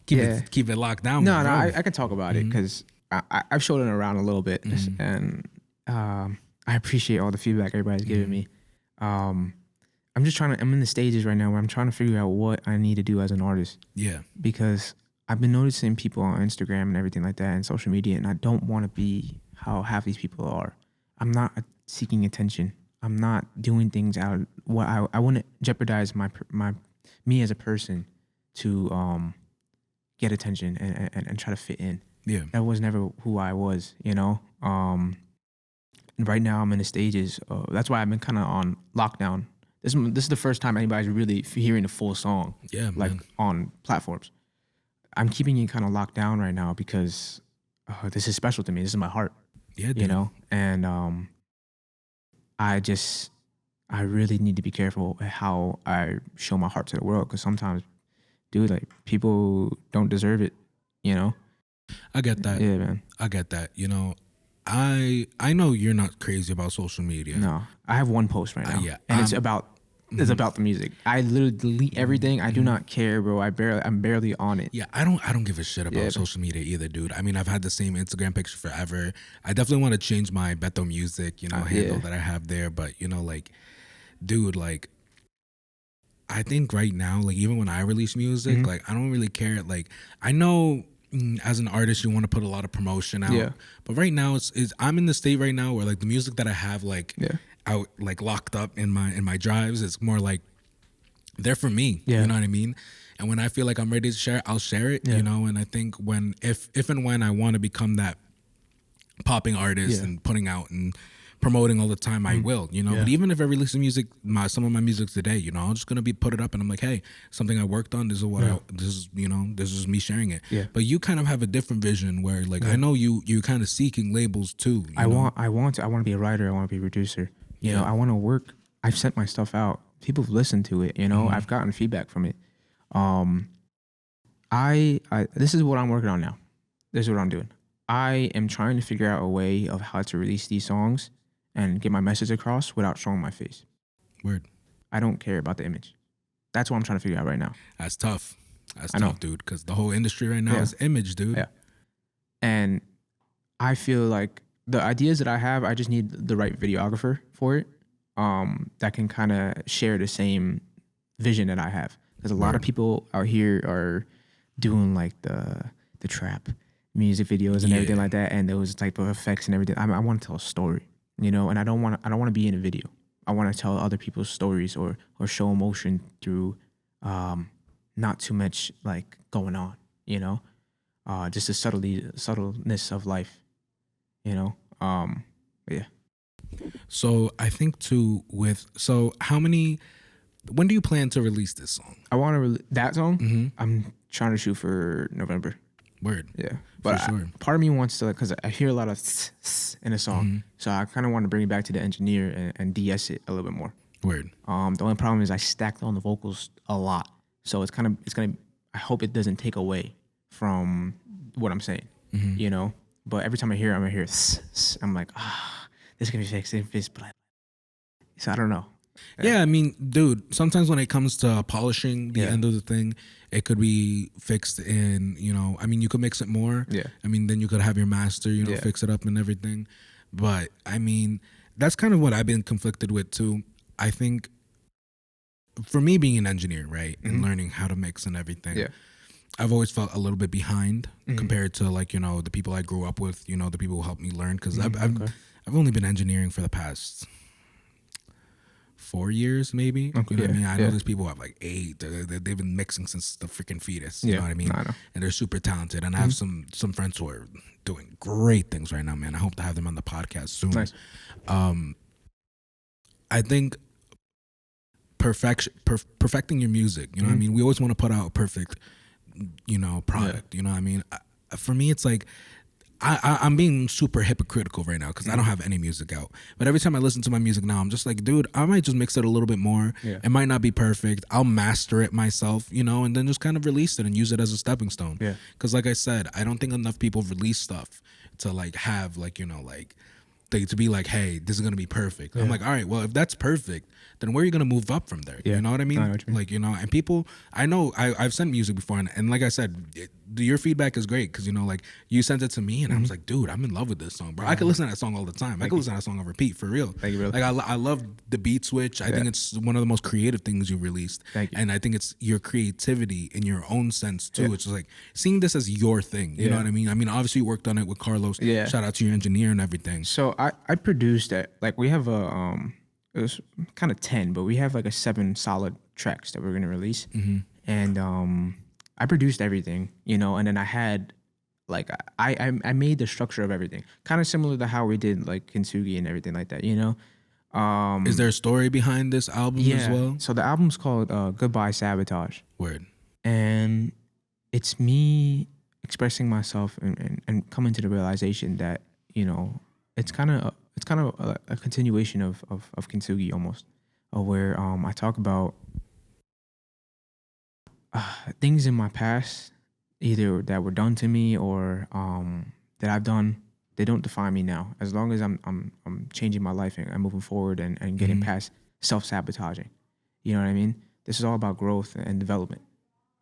keep it locked down. No, I can talk about it because I've showed it around a little bit, and I appreciate all the feedback everybody's giving me. I'm in the stages right now where I'm trying to figure out what I need to do as an artist. Yeah. Because I've been noticing people on Instagram and everything like that and social media, and I don't want to be how half these people are. I'm not seeking attention. I'm not doing things out of what I want to jeopardize me as a person to get attention and try to fit in. Yeah. That was never who I was, you know. And right now I'm in the stages. That's why I've been kind of on lockdown. This is the first time anybody's really hearing the full song. Yeah, like man. on platforms. I'm keeping it kind of locked down right now because this is special to me. This is my heart. Yeah, dude. You know, and I really need to be careful how I show my heart to the world, because sometimes, dude, like, people don't deserve it, you know? I get that. Yeah, man. I get that. You know, I know you're not crazy about social media. No, I have one post right now, yeah, and it's about the music. I literally delete everything. I do not care, bro. I'm barely on it. Yeah, I don't give a shit about social media either, dude. I mean, I've had the same Instagram picture forever. I definitely want to change my Beto Music, handle that I have there. But, like, dude, like, I think right now, like, even when I release music, like, I don't really care. Like, I know as an artist, you want to put a lot of promotion out. Yeah. But right now, it's I'm in the state right now where, like, the music that I have, like, out, like, locked up in my drives, it's more like they're for me. Yeah. You know what I mean? And when I feel like I'm ready to share it, I'll share it. Yeah. And I think if and when I want to become that popping artist and putting out and promoting all the time, I will, But even if I release some music, some of my music today, I'm just gonna put it up, and I'm like, hey, something I worked on. This is what this is me sharing it. Yeah. But you kind of have a different vision where, like, I know you're kind of seeking labels too. I want to be a writer. I want to be a producer. You know, I want to work. I've sent my stuff out. People have listened to it. I've gotten feedback from it. This is what I'm working on now. This is what I'm doing. I am trying to figure out a way of how to release these songs and get my message across without showing my face. Word. I don't care about the image. That's what I'm trying to figure out right now. That's tough. That's tough, dude, because the whole industry right now is image, dude. Yeah. And I feel like the ideas that I have, I just need the right videographer for it, that can kind of share the same vision that I have. Because a lot of people out here are doing, like, the trap music videos and everything like that, and those type of effects and everything. I want to tell a story, and I don't want to be in a video. I want to tell other people's stories or show emotion through not too much, like, going on, just the subtleness of life, yeah. So I think too when do you plan to release this song? I want to that song. I'm trying to shoot for November. Word. Yeah, but sure. Part of me wants to, because I hear a lot of in a song, so I kind of want to bring it back to the engineer and de-ess it a little bit more. Word. The only problem is I stacked on the vocals a lot, so it's gonna. I hope it doesn't take away from what I'm saying, But every time I hear it, I'm gonna hear I'm like, this is gonna be fixed, but so I don't know. Yeah, I mean, dude, sometimes when it comes to polishing the end of the thing, it could be fixed in, I mean, you could mix it more. Yeah. I mean, then you could have your master, fix it up and everything. But, I mean, that's kind of what I've been conflicted with, too. I think for me being an engineer, right, and learning how to mix and everything, I've always felt a little bit behind compared to, like, the people I grew up with, the people who helped me learn. Because I've only been engineering for the past 4 years, maybe. Okay, you know what I mean? I know there's people who have like 8. They've been mixing since the freaking fetus. You know what I mean? I know. And they're super talented. And I have some friends who are doing great things right now, man. I hope to have them on the podcast soon. Nice. I think perfecting your music. You know what I mean? We always want to put out a perfect, product. You know what I mean? For me, it's like, I'm being super hypocritical right now because I don't have any music out. But every time I listen to my music now, I'm just like, dude, I might just mix it a little bit more. Yeah. It might not be perfect. I'll master it myself, and then just kind of release it and use it as a stepping stone. Yeah. Because like I said, I don't think enough people release stuff to, like, have, like, to be like, hey, this is going to be perfect. I'm like, all right, well, if that's perfect, then where are you going to move up from there? Yeah. You know what I mean? I know what you mean. Like, and people, I know I've sent music before, and like I said, your feedback is great because, like, you sent it to me and I was like, dude, I'm in love with this song, bro. I could listen to that song all the time. I could listen to that song on repeat, for real. Thank you, brother. Like, I love the beat switch. I think it's one of the most creative things you released. Thank you. And I think it's your creativity in your own sense, too. It's just like seeing this as your thing. You know what I mean? I mean, obviously you worked on it with Carlos. Yeah. Shout out to your engineer and everything. So I produced it. Like, we have it was kind of 10, but we have like a 7 solid tracks that we're gonna release. And I produced everything, you know, and then I had like I made the structure of everything, kind of similar to how we did like Kintsugi and everything like that, you know. Is there a story behind this album as well? So the album's called Goodbye Sabotage. Word. And it's me expressing myself and coming to the realization that, you know, it's kind of a continuation of Kintsugi almost, where I talk about things in my past, either that were done to me or that I've done. They don't define me now. As long as I'm changing my life and I'm moving forward and getting past self-sabotaging. You know what I mean? This is all about growth and development.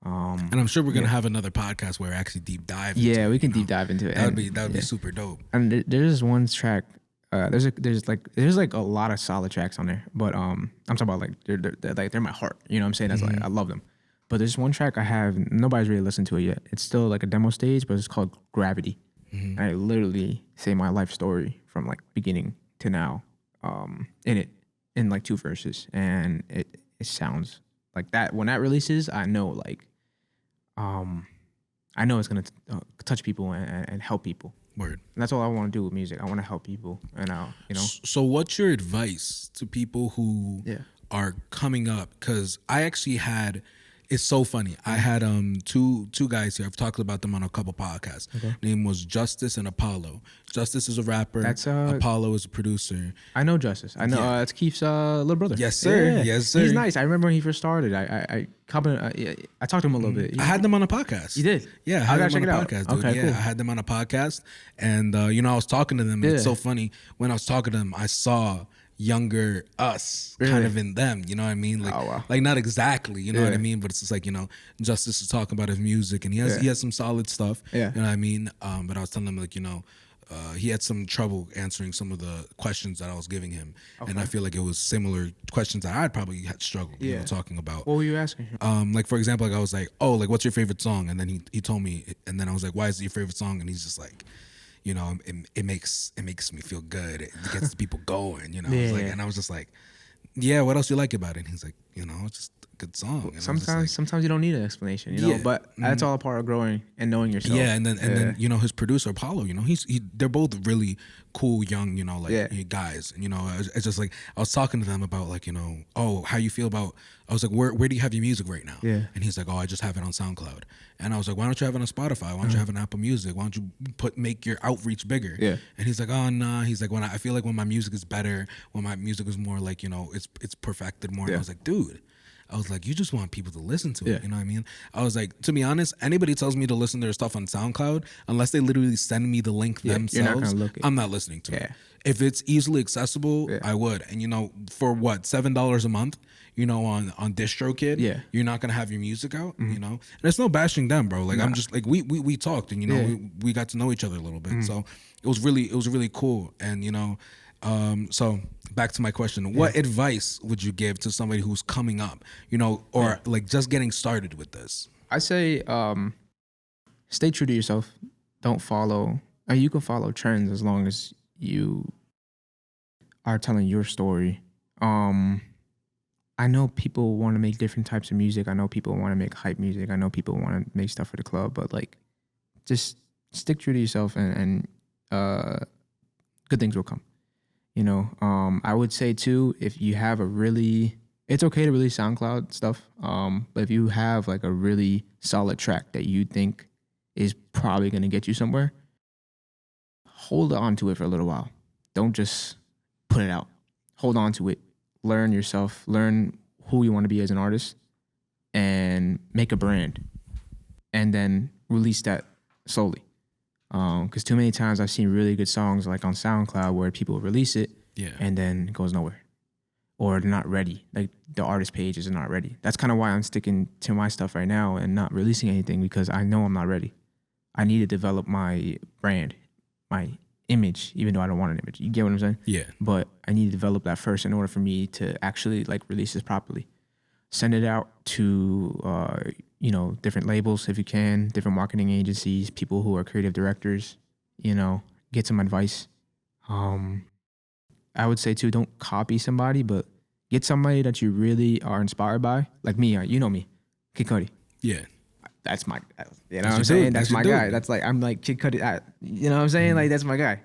And I'm sure we're gonna have another podcast where we actually deep dive. Yeah, we can deep dive into it. That would be super dope. And there's one track. There's like a lot of solid tracks on there, but I'm talking about like they're my heart. You know what I'm saying? That's like I love them. But there's one track I have, nobody's really listened to it yet. It's still like a demo stage, but it's called Gravity. And I literally say my life story from like beginning to now in like 2 verses, and it sounds like that. When that releases, I know like I know it's gonna touch people and help people. Word. And that's all I want to do with music. I want to help people, and you know. So what's your advice to people who are coming up? Because I actually had. It's so funny. I had two guys here. I've talked about them on a couple podcasts. Okay. Name was Justice and Apollo. Justice is a rapper. That's Apollo is a producer. I know Justice. I know it's Keith's little brother. Yes, sir. Yeah. Yes, sir. He's nice. I remember when he first started. I talked to him a little bit. I had them on a podcast. You did? Yeah, I gotta check it out. Podcast, dude. Okay, yeah, cool. I had them on a podcast, and you know, I was talking to them. And it's so funny when I was talking to them, I saw younger us kind of in them, you know what I mean? Like, like not exactly, you know what I mean? But it's just like, you know, Justice is talking about his music, and he has some solid stuff, you know what I mean? But I was telling him, like, you know, he had some trouble answering some of the questions that I was giving him, and I feel like it was similar questions that I'd probably had struggled, you know, talking about. What were you asking him? Like, for example, like I was like, oh, like, what's your favorite song? And then he told me, and then I was like, why is it your favorite song? And he's just like, you know, it makes me feel good. It gets the people going, you know. And I was just like, yeah, what else you like about it? And he's like, you know, it's just a good song. And sometimes you don't need an explanation, you know. But that's all a part of growing and knowing yourself. Yeah, and then you know, his producer Apollo, you know, they're both really cool young, you know, like guys. And you know, it's just like I was talking to them about, like, you know, oh, how you feel about. I was like, where do you have your music right now? Yeah. And he's like, oh, I just have it on SoundCloud. And I was like, why don't you have it on Spotify? Why don't you have it on Apple Music? Why don't you make your outreach bigger? Yeah. And he's like, oh, nah. He's like, I feel like when my music is better, when my music is more like, you know, it's perfected more. And I was like, dude, I was like, you just want people to listen to it. You know what I mean? I was like, to be honest, anybody tells me to listen to their stuff on SoundCloud, unless they literally send me the link themselves, I'm not listening to it. If it's easily accessible, I would. And, you know, for what, $7 a month, you know, on DistroKid, you're not gonna have your music out, you know. And it's no bashing them, bro. Like, I'm just like, we talked, and, you know, we got to know each other a little bit. So it was really cool. And, you know, so back to my question, what advice would you give to somebody who's coming up, you know, or like just getting started with this? I say stay true to yourself. Don't follow, you can follow trends as long as you are telling your story. I know people want to make different types of music. I know people want to make hype music. I know people want to make stuff for the club, but like, just stick true to yourself, and good things will come. You know, I would say too, if you have it's okay to release SoundCloud stuff. But if you have like a really solid track that you think is probably going to get you somewhere, hold on to it for a little while. Don't just put it out. Hold on to it. Learn yourself. Learn who you want to be as an artist, and make a brand, and then release that slowly. Because too many times I've seen really good songs like on SoundCloud where people release it and then it goes nowhere, or they're not ready. Like the artist pages are not ready. That's kind of why I'm sticking to my stuff right now and not releasing anything, because I know I'm not ready. I need to develop my brand, my image, even though I don't want an image. You get what I'm saying? Yeah. But I need to develop that first in order for me to actually like release this properly. Send it out to you know, different labels if you can, different marketing agencies, people who are creative directors, you know, get some advice. I would say too, don't copy somebody, but get somebody that you really are inspired by. Like me, you know me, Kid Cudi. Yeah. that's my, you know That's what I'm your saying? dude. That's That's your my dude. guy. That's like, I'm like Kid Cudi. You know what I'm saying? Like, that's my guy.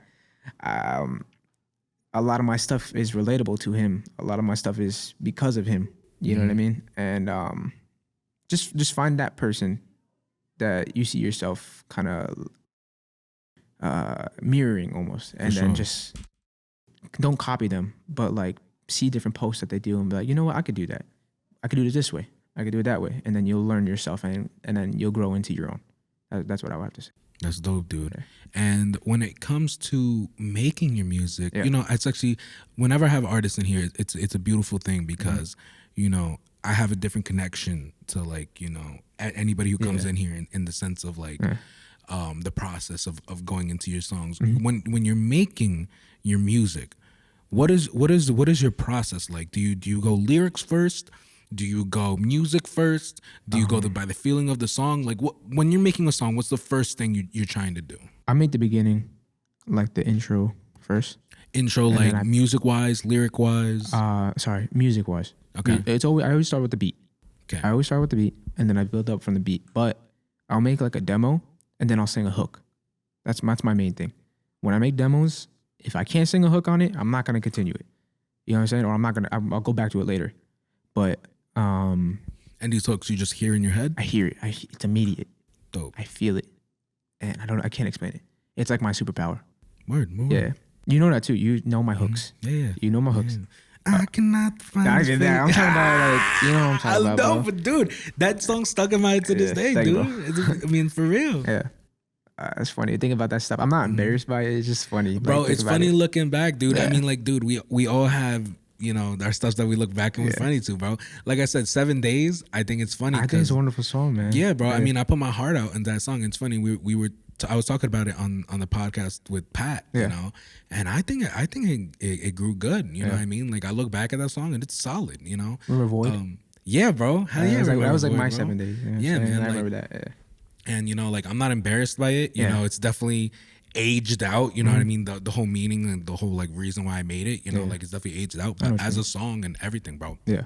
A lot of my stuff is relatable to him. A lot of my stuff is because of him. You know what I mean? And just find that person that you see yourself kind of mirroring almost, and then just don't copy them, but like see different posts that they do and be like, you know what, I could do that. I could do it this way. I could do it that way, and then you'll learn yourself, and then you'll grow into your own. That's what I would have to say. That's dope, dude. Yeah. And when it comes to making your music, you know, it's actually, whenever I have artists in here, it's a beautiful thing because, you know, I have a different connection to, like, you know, anybody who comes in here in the sense of like the process of going into your songs. When you're making your music, what is your process like? Do you go lyrics first? Do you go music first? Do you go by the feeling of the song? Like, when you're making a song, what's the first thing you're trying to do? I make the beginning, like the intro first. Intro, like music wise, lyric wise. Sorry, music wise. Okay. I always start with the beat. Okay. I always start with the beat, and then I build up from the beat. But I'll make like a demo, and then I'll sing a hook. That's my main thing. When I make demos, if I can't sing a hook on it, I'm not gonna continue it. You know what I'm saying? Or I'll go back to it later. But and these hooks you just hear in your head? I hear it. It's immediate. Dope. I feel it, and I can't explain it. It's like my superpower. Word. Yeah, you know that too. You know my hooks. Yeah. You know my hooks. I cannot find. I'm talking about, like, you know what I'm talking about. I know, but dude, that song's stuck in my head to this day, dude. I mean, for real. Yeah. It's funny to think about that stuff. I'm not embarrassed by it. It's just funny. Bro, like, it's funny looking back, dude. Yeah. I mean, like, dude, we all have, you know, our stuff that we look back and we're funny to, bro. Like I said, 7 Days, I think it's funny. I think it's a wonderful song, man. Yeah, bro. Yeah. I mean, I put my heart out in that song. It's funny. I was talking about it on the podcast with Pat, you know, and I think it grew good. You know what I mean? Like, I look back at that song and it's solid, you know. Remember Void? Yeah, bro. Hell yeah. That was like Void, my bro. 7 Days. Yeah, man. I remember that. Yeah. And, you know, like, I'm not embarrassed by it. You know, it's definitely aged out. You know what I mean? The whole meaning and the whole, like, reason why I made it, you know, like, it's definitely aged out. But as a song and everything, bro. Yeah.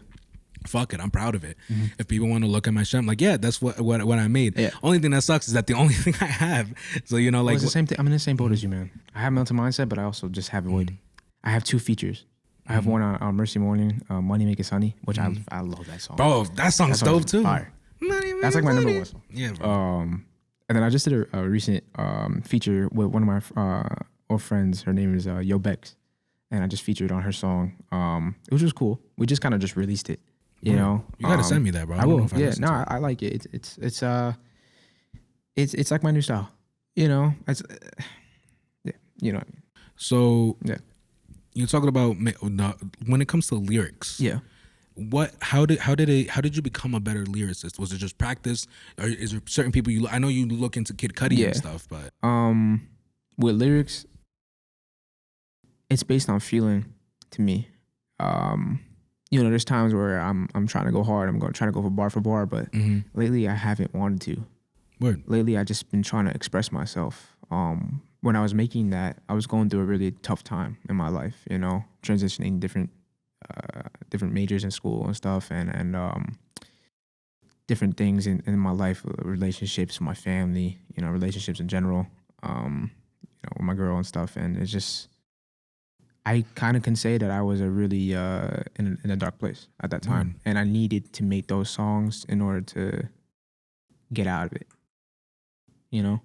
Fuck it, I'm proud of it. If people want to look at my shit, I'm like, yeah, that's what I made. Yeah. Only thing that sucks is that the only thing I have. So, you know, like, it's the same thing. I'm in the same boat as you, man. I have Mental Mindset, but I also just have Void. I have 2 features. I have one on Mercy Morning, Money Make It Sunny, which I love that song. Bro, that song's dope too. Fire. That's like my number 1 song. Yeah, bro. And then I just did a recent feature with one of my old friends. Her name is Yo Bex, and I just featured on her song. It was just cool. We just kind of just released it. You know, you gotta send me that, bro. I will. Yeah, no, I like it. It's like my new style. You know, yeah, you know what I mean. So yeah, you're talking about when it comes to lyrics. Yeah. How did you become a better lyricist? Was it just practice, or is there certain people I know you look into Kid Cudi and stuff, but with lyrics, it's based on feeling to me. You know, there's times where I'm trying to go hard. I'm trying to go for bar, but lately I haven't wanted to. Word. Lately I just been trying to express myself. When I was making that, I was going through a really tough time in my life. You know, transitioning different majors in school and stuff, and different things in my life, relationships, my family, you know, relationships in general, you know, with my girl and stuff. And it's just, I kind of can say that I was really in a dark place at that time, and I needed to make those songs in order to get out of it. You know,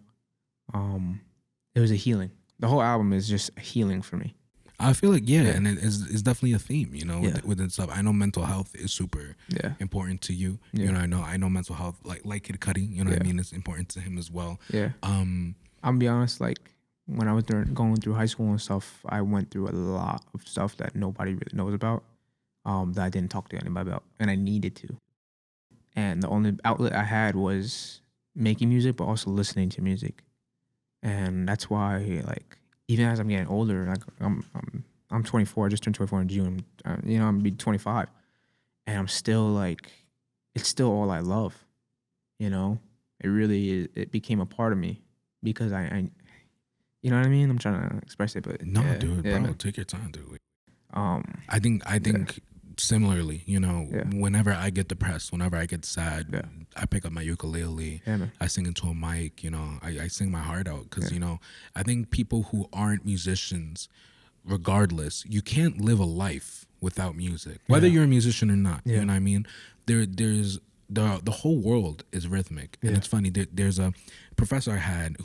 it was a healing. The whole album is just a healing for me. I feel like and it's definitely a theme, you know, within stuff. I know mental health is super important to you. You know, I know mental health like Kid Cudi, you know what I mean, it's important to him as well. Yeah. I'm gonna be honest, like when I was going through high school and stuff, I went through a lot of stuff that nobody really knows about, that I didn't talk to anybody about, and I needed to. And the only outlet I had was making music, but also listening to music. And that's why, like, even as I'm getting older, like I'm 24. I just turned 24 in June. You know, I'm gonna be 25, and I'm still like, it's still all I love. You know, it really it became a part of me because I you know what I mean. I'm trying to express it, but no, dude, bro, take your time, dude. I think similarly, you know, Yeah. whenever I get depressed, whenever I get sad, Yeah. I pick up my ukulele. Yeah, man. I sing into a mic. You know, I sing my heart out because you know, I think people who aren't musicians, regardless, you can't live a life without music, whether you're a musician or not. You know what I mean? There's the whole world is rhythmic, and it's funny. There's a professor I had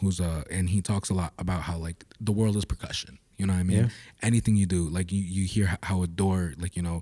and he talks a lot about how like the world is percussion. You know what I mean? Yeah. Anything you do, like you hear how a door, like, you know,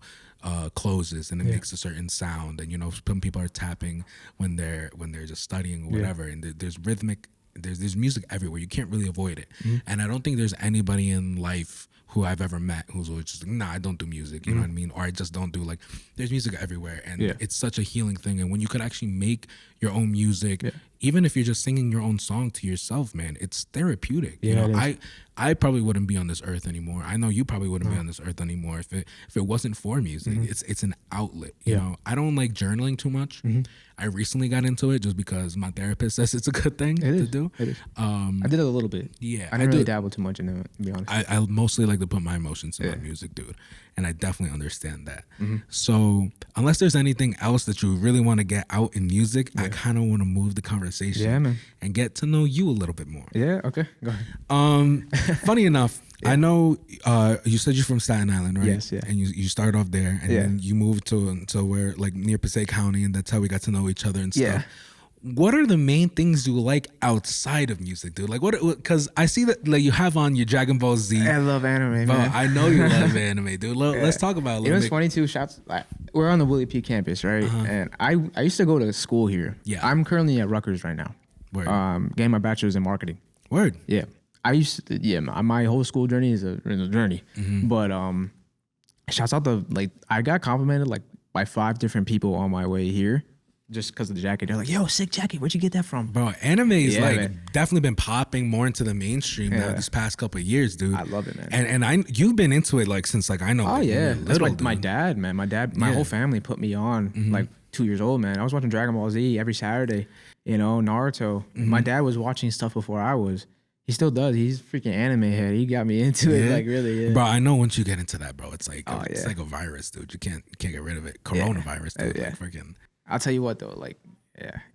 closes and it makes a certain sound, and you know, some people are tapping when they're just studying or whatever, and there's rhythmic. There's music everywhere. You can't really avoid it. And I don't think there's anybody in life who I've ever met who's always just like, nah, I don't do music. You know what I mean? Or I just don't do, like, there's music everywhere, and it's such a healing thing. And when you could actually make your own music, even if you're just singing your own song to yourself, man, it's therapeutic. You know, I probably wouldn't be on this earth anymore. I know you probably wouldn't be on this earth anymore if it wasn't for music. It's an outlet. You know, I don't like journaling too much. I recently got into it just because my therapist says it's a good thing to do. It is. I did it a little bit. Yeah, I didn't really dabble too much in it, to be honest. I mostly like to put my emotions in my music, dude, and I definitely understand that. So unless there's anything else that you really want to get out in music, I kind of want to move the conversation and get to know you a little bit more. Yeah, okay, go ahead. Funny enough, I know you said you're from Staten Island, right? Yes, yeah. And you started off there, and then you moved to where, like, near Passaic County, and that's how we got to know each other and stuff. Yeah. What are the main things you like outside of music, dude? Like, what? Because I see that, like, you have on your Dragon Ball Z. I love anime, Bro, man. I know you love anime, dude. Let's talk about it a You know little what's bit. funny too? Like, we're on the Willie P campus, right? And I used to go to school here. Yeah. I'm currently at Rutgers right now. Word. Getting my bachelor's in marketing. Word. Yeah. I used to, my whole school journey is a journey. But shouts out to, like, I got complimented like by 5 different people on my way here just because of the jacket. They're like, yo, sick jacket. Where'd you get that from? Bro, anime is man. definitely been popping more into the mainstream now these past couple of years, dude. I love it, man. And you've been into it like since, like, I know. Oh, like, yeah. when you were That's little, my dude. dad, man. My whole family put me on like 2 years old, man. I was watching Dragon Ball Z every Saturday, you know, Naruto. My dad was watching stuff before I was. He still does. He's a freaking anime head. He got me into it, like, really. Yeah. Bro, I know once you get into that, bro, it's like it's yeah. like a virus, dude. You can't get rid of it. Coronavirus, dude. Yeah. Like, freaking. I'll tell you what though, like,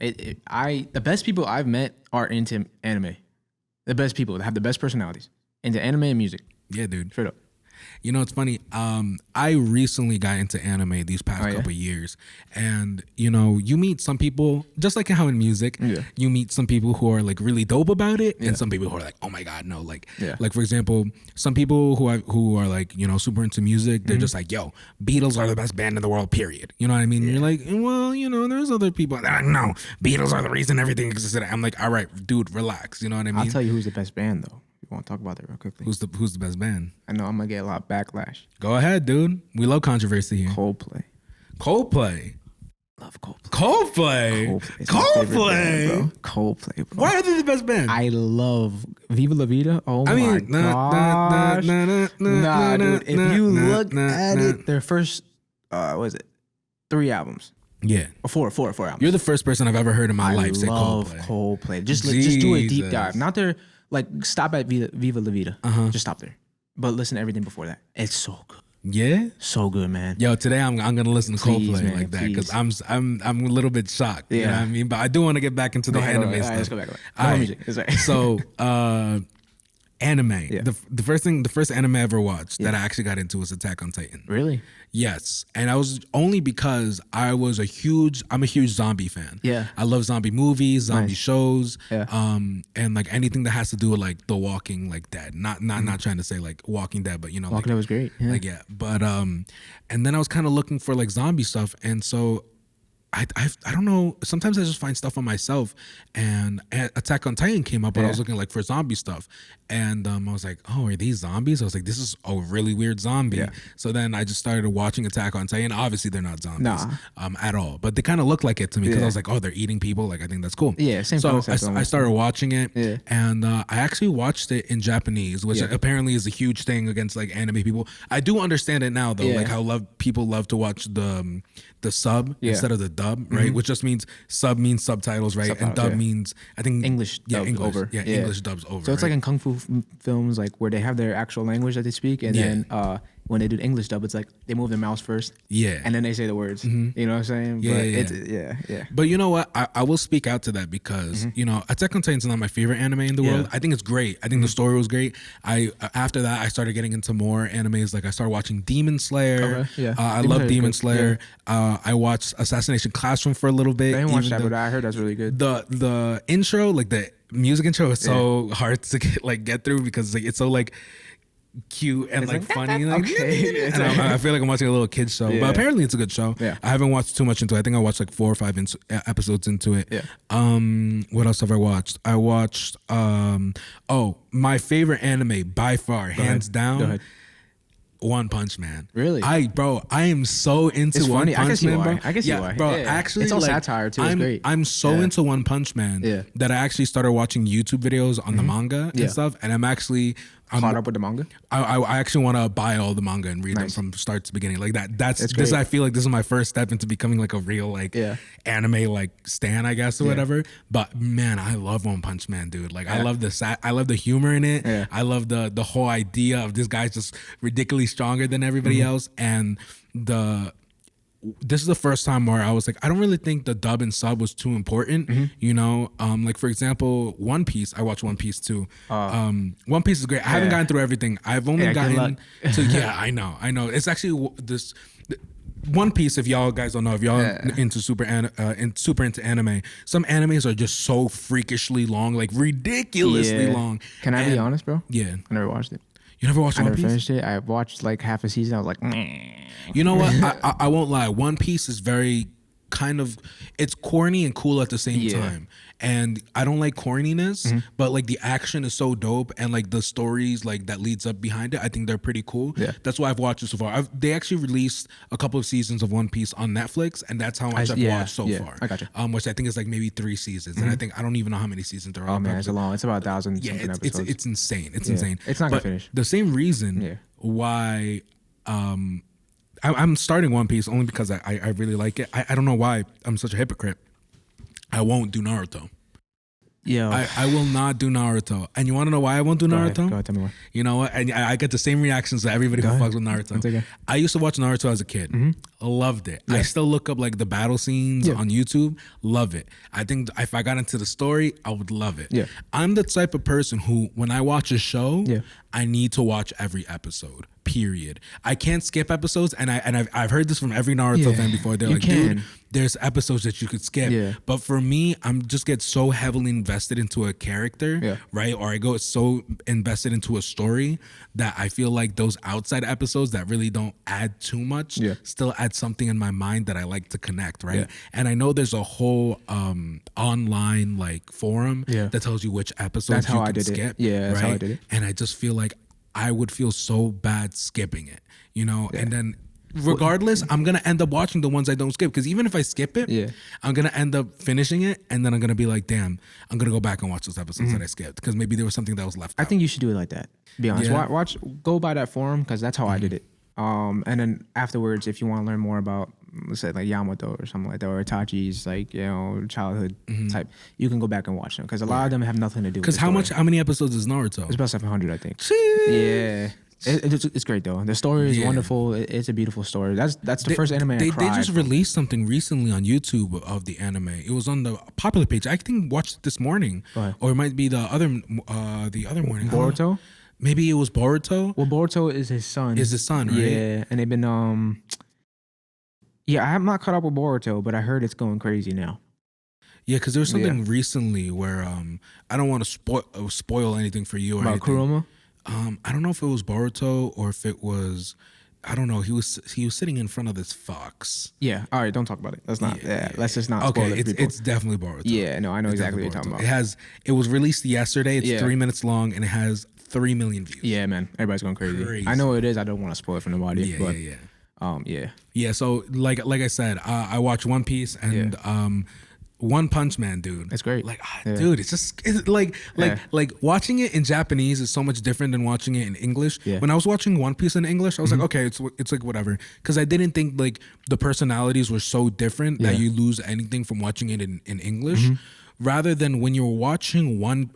the best people I've met are into anime. The best people that have the best personalities into anime and music. Yeah, dude. Straight up. You know, it's funny. I recently got into anime these past couple years, and you know, you meet some people just like how in music, you meet some people who are like really dope about it, and some people who are like, oh my god, no, like, like for example, some people who are like, you know, super into music, they're just like, yo, Beatles are the best band in the world, period. You know what I mean? And you're like, well, you know, there's other people that are like, no, Beatles are the reason everything existed. I'm like, all right, dude, relax. You know what I mean? I'll tell you who's the best band though. You want to talk about that real quickly? Who's the best band? I know I'm gonna get a lot of backlash. Go ahead, dude. We love controversy here. Coldplay. Coldplay. Love Coldplay. Coldplay. It's my favorite Coldplay. band, bro. Coldplay, bro. Why are they the best band? I love Viva La Vida. Oh I my mean, gosh. Nah, dude. If you look at it, their first, what is it? 3 albums. Yeah. Or four albums. You're the first person I've ever heard in my life say love Coldplay. Coldplay. Just do a deep Jesus. dive. Not their, like, stop at Viva La Vida. Just stop there. But listen to everything before that. It's so good. Yeah. So good, man. Yo, today I'm gonna listen to Please, Coldplay man, like that because please. I'm a little bit shocked. You know Yeah. what I mean? But I do want to get back into the anime All stuff. right, let's go back. All right. Music. That's right. So, anime. Yeah. The first anime I ever watched that I actually got into was Attack on Titan. Really? Yes, and I was only because I'm a huge zombie fan. Yeah. I love zombie movies, zombie shows, Yeah. and like anything that has to do with like The Walking, like Dead. Not trying to say like Walking Dead, but you know, Walking Dead was great. Yeah. like but and then I was kind of looking for like zombie stuff, and so I don't know. Sometimes I just find stuff on myself, and Attack on Titan came up, but I was looking like for zombie stuff, and I was like, oh, are these zombies? I was like, this is a really weird zombie. Yeah. So then I just started watching Attack on Titan. Obviously, they're not zombies Nah. at all, but they kind of look like it to me because I was like, oh, they're eating people. Like I think that's cool. Yeah, same So concept I almost. started watching it, Yeah. and I actually watched it in Japanese, which apparently is a huge thing against like anime people. I do understand it now though, like how people love to watch the sub instead of the dub, right? Which just means sub means subtitles, right? And dub means I think English dubs over. English dubs over. So it's right? like in kung fu films, like where they have their actual language that they speak, and then when they do the English dub, it's like they move their mouse first. Yeah. And then they say the words. You know what I'm saying? Yeah, But yeah. yeah. But you know what? I will speak out to that because, you know, Attack on Titan is not my favorite anime in the world. I think it's great. I think the story was great. After that, I started getting into more animes. Like I started watching Demon Slayer. Okay, yeah. I Demon love Slayer is Demon good. Slayer. I watched Assassination Classroom for a little bit. I didn't watch even that, though but I heard that's really good. the intro, like the music intro is so hard to get through because like it's so like cute and like funny. Like, Okay. and I feel like I'm watching a little kid's show, but apparently it's a good show. Yeah. I haven't watched too much into it. I think I watched like 4 or 5 episodes into it. Yeah. What else have I watched? I watched my favorite anime by far, hands down. Go ahead. One Punch Man. Really? I am so into It's One funny. Punch I can see Man, why. bro. I can see why. Bro, Yeah. actually, It's all like, satire, too. It's great. I'm so into One Punch Man that I actually started watching YouTube videos on the manga and stuff, and I'm actually Caught up with the manga? I actually want to buy all the manga and read them from start to beginning. Like that's great. I feel like this is my first step into becoming like a real like anime like stan, I guess, or whatever. But man, I love One Punch Man, dude. Like I love I love the humor in it. Yeah. I love the whole idea of this guy's just ridiculously stronger than everybody else, and this is the first time where I was like, I don't really think the dub and sub was too important. You know, like for example, One Piece. I watched One Piece too. One Piece is great. I haven't gotten through everything. I've only gotten to I know. It's actually this. One Piece, if y'all guys don't know, if y'all into super into anime, some animes are just so freakishly long, like ridiculously long. Can I be honest, bro? Yeah. I never watched it. You never watched I One never Piece? finished it. I watched like half a season. I was like, You know what? I won't lie. One Piece is very kind of, it's corny and cool at the same time. And I don't like corniness, but like the action is so dope, and like the stories like that leads up behind it, I think they're pretty cool. Yeah. That's why I've watched it so far. They actually released a couple of seasons of One Piece on Netflix, and that's how much I've watched so far. I gotcha. Which I think is like maybe 3 seasons, and I don't even know how many seasons there are. oh man, it's a long. It's about 1,000 something it's episodes. it's insane. It's insane. It's not gonna But finish. The same reason why I'm starting One Piece only because I really like it. I don't know why I'm such a hypocrite. I won't do Naruto. Yeah, I will not do Naruto. And you want to know why I won't do Naruto? Go ahead, tell me why. You know what? And I get the same reactions that everybody who fucks with Naruto. That's okay. I used to watch Naruto as a kid. Loved it. I still look up like the battle scenes on YouTube. Love it. I think if I got into the story, I would love it. Yeah. I'm the type of person who, when I watch a show, I need to watch every episode. Period. I can't skip episodes, and I've heard this from every Naruto fan before. They're like, dude, there's episodes that you could skip. Yeah. But for me, I'm just get so heavily invested into a character, right? Or I go so invested into a story that I feel like those outside episodes that really don't add too much still add something in my mind that I like to connect, right? And I know there's a whole online like forum that tells you which episodes you can skip. Yeah, that's how I did it. And I just feel like I would feel so bad skipping it, you know? And then regardless, I'm going to end up watching the ones I don't skip, because even if I skip it, I'm going to end up finishing it, and then I'm going to be like, damn, I'm going to go back and watch those episodes that I skipped, because maybe there was something that was left out. I think you should do it like that. Be honest. Watch, go by that forum, because that's how I did it. And then afterwards, if you want to learn more about, let's say like Yamato or something like that, or Itachi's like, you know, childhood type, you can go back and watch them, because a lot of them have nothing to do with Because how many episodes is Naruto? It's about 700, I think. Yeah. It's great though. The story is wonderful. It's a beautiful story. That's the first anime I cried. They just released something recently on YouTube of the anime. It was on the popular page. I think watched it this morning, or it might be the other morning. Boruto. Maybe it was Boruto. Well, Boruto is his son. Is his son, right? Yeah, and they've been yeah, I have not caught up with Boruto, but I heard it's going crazy now. Yeah, because there was something recently where I don't want to spoil anything for you or about anything. Kurama. I don't know if it was Boruto or if it was, I don't know. He was sitting in front of this fox. Yeah. All right. Don't talk about it. Let's not. Let's just not. Okay. Spoil it for people. It's definitely Boruto. Yeah. No, I know exactly what you're talking about. It was released yesterday. It's 3 minutes long and it has 3 million views. Yeah, man. Everybody's going crazy. I know what it is. I don't want to spoil it for nobody. Yeah. So like I said, I watched One Piece and One Punch Man, dude. It's great. Like, dude, it's like watching it in Japanese is so much different than watching it in English. Yeah. When I was watching One Piece in English, I was like, okay, it's like whatever, because I didn't think like the personalities were so different that you lose anything from watching it in English. Rather than when you're watching One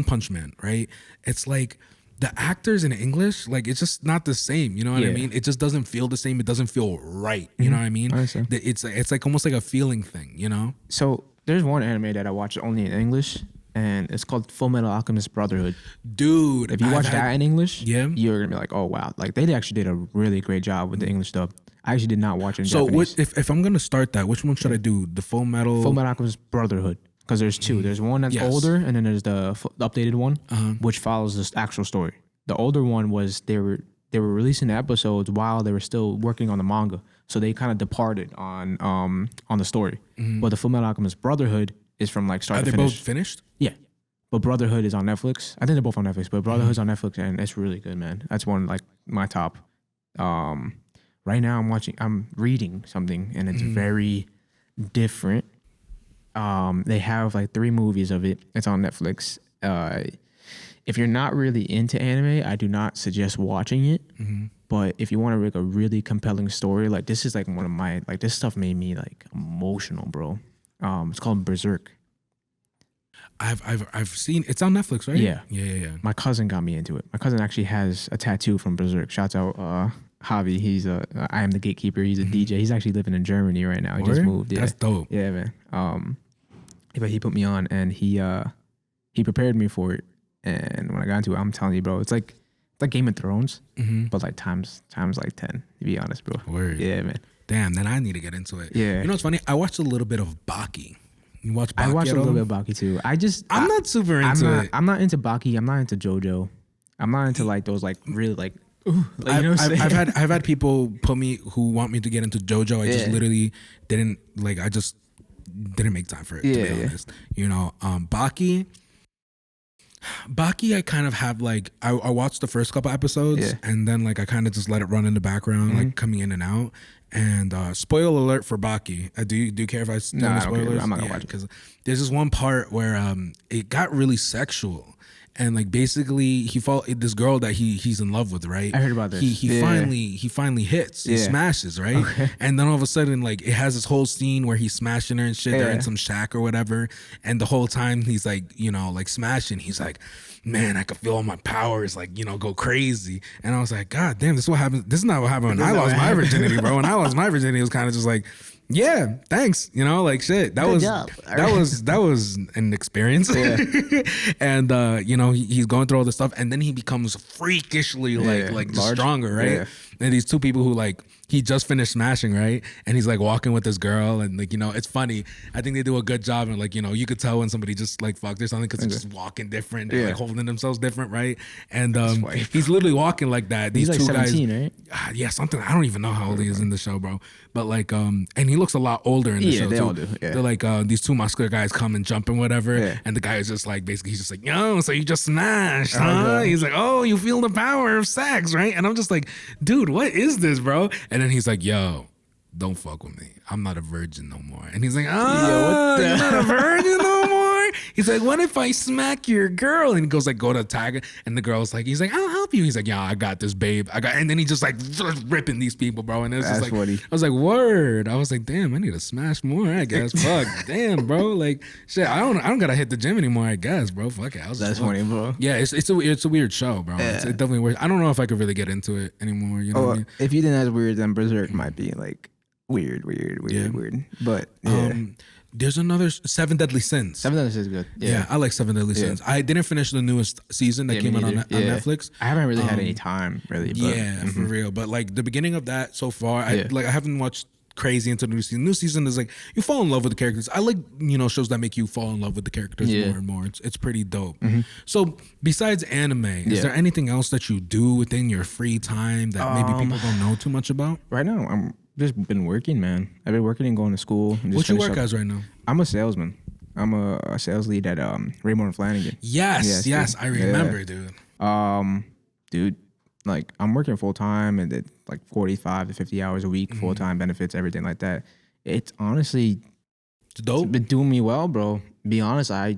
Punch Man, right? It's like the actors in English, like it's just not the same. You know what I Yeah. mean? It just doesn't feel the same. It doesn't feel right. You know what I mean? I understand. It's like almost like a feeling thing. You know? So there's one anime that I watch only in English, and it's called Full Metal Alchemist Brotherhood. Dude, If you watch that in English, Yeah. you're gonna be like, oh wow, like they actually did a really great job with the English dub. I actually did not watch it in So Japanese. if I'm gonna start that, which one should I do? The Full Metal. Full Metal Alchemist Brotherhood, because there's two. There's one that's Yes. older, and then there's the updated one, which follows this actual story. The older one was they were releasing the episodes while they were still working on the manga, so they kind of departed on the story. But the Full Metal Alchemist Brotherhood is from like start Are to they finish. both finished? Yeah. But Brotherhood is on Netflix. I think they're both on Netflix, but Brotherhood's on Netflix and it's really good, man. That's one like my top. Right now I'm reading something and it's very different. They have like 3 movies of it. It's on Netflix. If you're not really into anime, I do not suggest watching it. But if you want to make a really compelling story, like this is like one of my, like this stuff made me like emotional, bro. It's called Berserk. I've seen it's on Netflix, right? Yeah. Yeah. My cousin got me into it. My cousin actually has a tattoo from Berserk. Shouts out Javi. He's I am the gatekeeper. He's a DJ. He's actually living in Germany right now. He just moved. Yeah. That's dope. Yeah, man. But he put me on and he prepared me for it. And when I got into it, I'm telling you, bro, it's like Game of Thrones, but like times like 10. To be honest, bro. Word. Yeah, man. Damn, then I need to get into it. Yeah. You know what's funny? I watched a little bit of Baki. You watch Baki? I watched at a little all? bit of Baki too. I'm not super into it. I'm not into Baki. I'm not into JoJo. I'm not into like those like really like. Ooh, like I've, you know what I'm I've, saying? I've had people put me who want me to get into JoJo. I just Yeah. literally didn't like. I just didn't make time for it. To Yeah, be yeah. honest, you know, Baki, I kind of have like I watched the first couple episodes Yeah. and then like I kind of just let it run in the background, like coming in and out. And spoiler alert for Baki. Do you care if I tell No, the I don't care. spoilers? I'm not gonna watch it. Because there's this one part where it got really sexual. And like basically this girl that he's in love with, right? I heard about this. He Yeah. finally hits. He Yeah. smashes, right? Okay. And then all of a sudden, like it has this whole scene where he's smashing her and shit. They're in Yeah. some shack or whatever. And the whole time he's like, you know, like smashing, he's like, man, I could feel all my powers like, you know, go crazy. And I was like, God damn, this is what happened. This is not what happened when I lost my virginity, bro. When I lost my virginity, it was kind of just like, yeah, thanks. You know, like shit. That Good was job. that was an experience. Yeah. And you know, he's going through all this stuff, and then he becomes freakishly like just large. stronger, right? Yeah. And these two people who like he just finished smashing, right? And he's like walking with this girl, and like, you know, it's funny. I think they do a good job, and like, you know, you could tell when somebody just like fucked or something because they're just walking different, they're Yeah. like holding themselves different, right? And funny. he's literally walking like that. These He's like two 17, guys, right? yeah, something. I don't even know how old he is in the show, bro. But like, and he looks a lot older in the Yeah, show they too. all do, yeah. They're like these two muscular guys come and jump and whatever, Yeah. and the guy is just like basically he's just like, yo, so you just smashed, huh? yeah. He's like, oh, you feel the power of sex, right? And I'm just like, dude, what is this, bro? And then he's like, yo, don't fuck with me. I'm not a virgin no more. And he's like, oh, you're not a virgin no more? He's like, what if I smack your girl? And he goes like, go to Tiger. And the girl's like, he's like, I'll help you. He's like, yeah, I got this, babe. And then he just like ripping these people, bro. And it's just That's like, funny. I was like, word. I was like, damn, I need to smash more, I guess. Fuck, damn, bro. Like, shit, I don't gotta hit the gym anymore, I guess, bro. Fuck it. I was That's fuck. funny, bro. Yeah, it's a weird show, bro. It's it definitely weird. I don't know if I could really get into it anymore. You know what I mean? If you think that's weird, then Berserk might be like weird. Yeah. But yeah. There's another Seven Deadly Sins. Seven Deadly Sins is good. Yeah, I like Seven Deadly Sins. I didn't finish the newest season that Yeah, came me out on neither. Netflix. I haven't really had any time, really. But, Yeah, for real. But like the beginning of that so far, I haven't watched crazy into the new season. New season is like you fall in love with the characters. I like, you know, shows that make you fall in love with the characters more and more. It's pretty dope. So besides anime, is there anything else that you do within your free time that maybe people don't know too much about? Right now, I'm just been working, man. I've been working and going to school. And just What you finished work up. as right now? I'm a salesman. I'm a sales lead at Raymond and Flanagan. Yes, dude. I remember, dude. Dude, like I'm working full time and it's like 45 to 50 hours a week, full time benefits, everything like that. It's honestly It's dope. been doing me well, bro. Be honest, I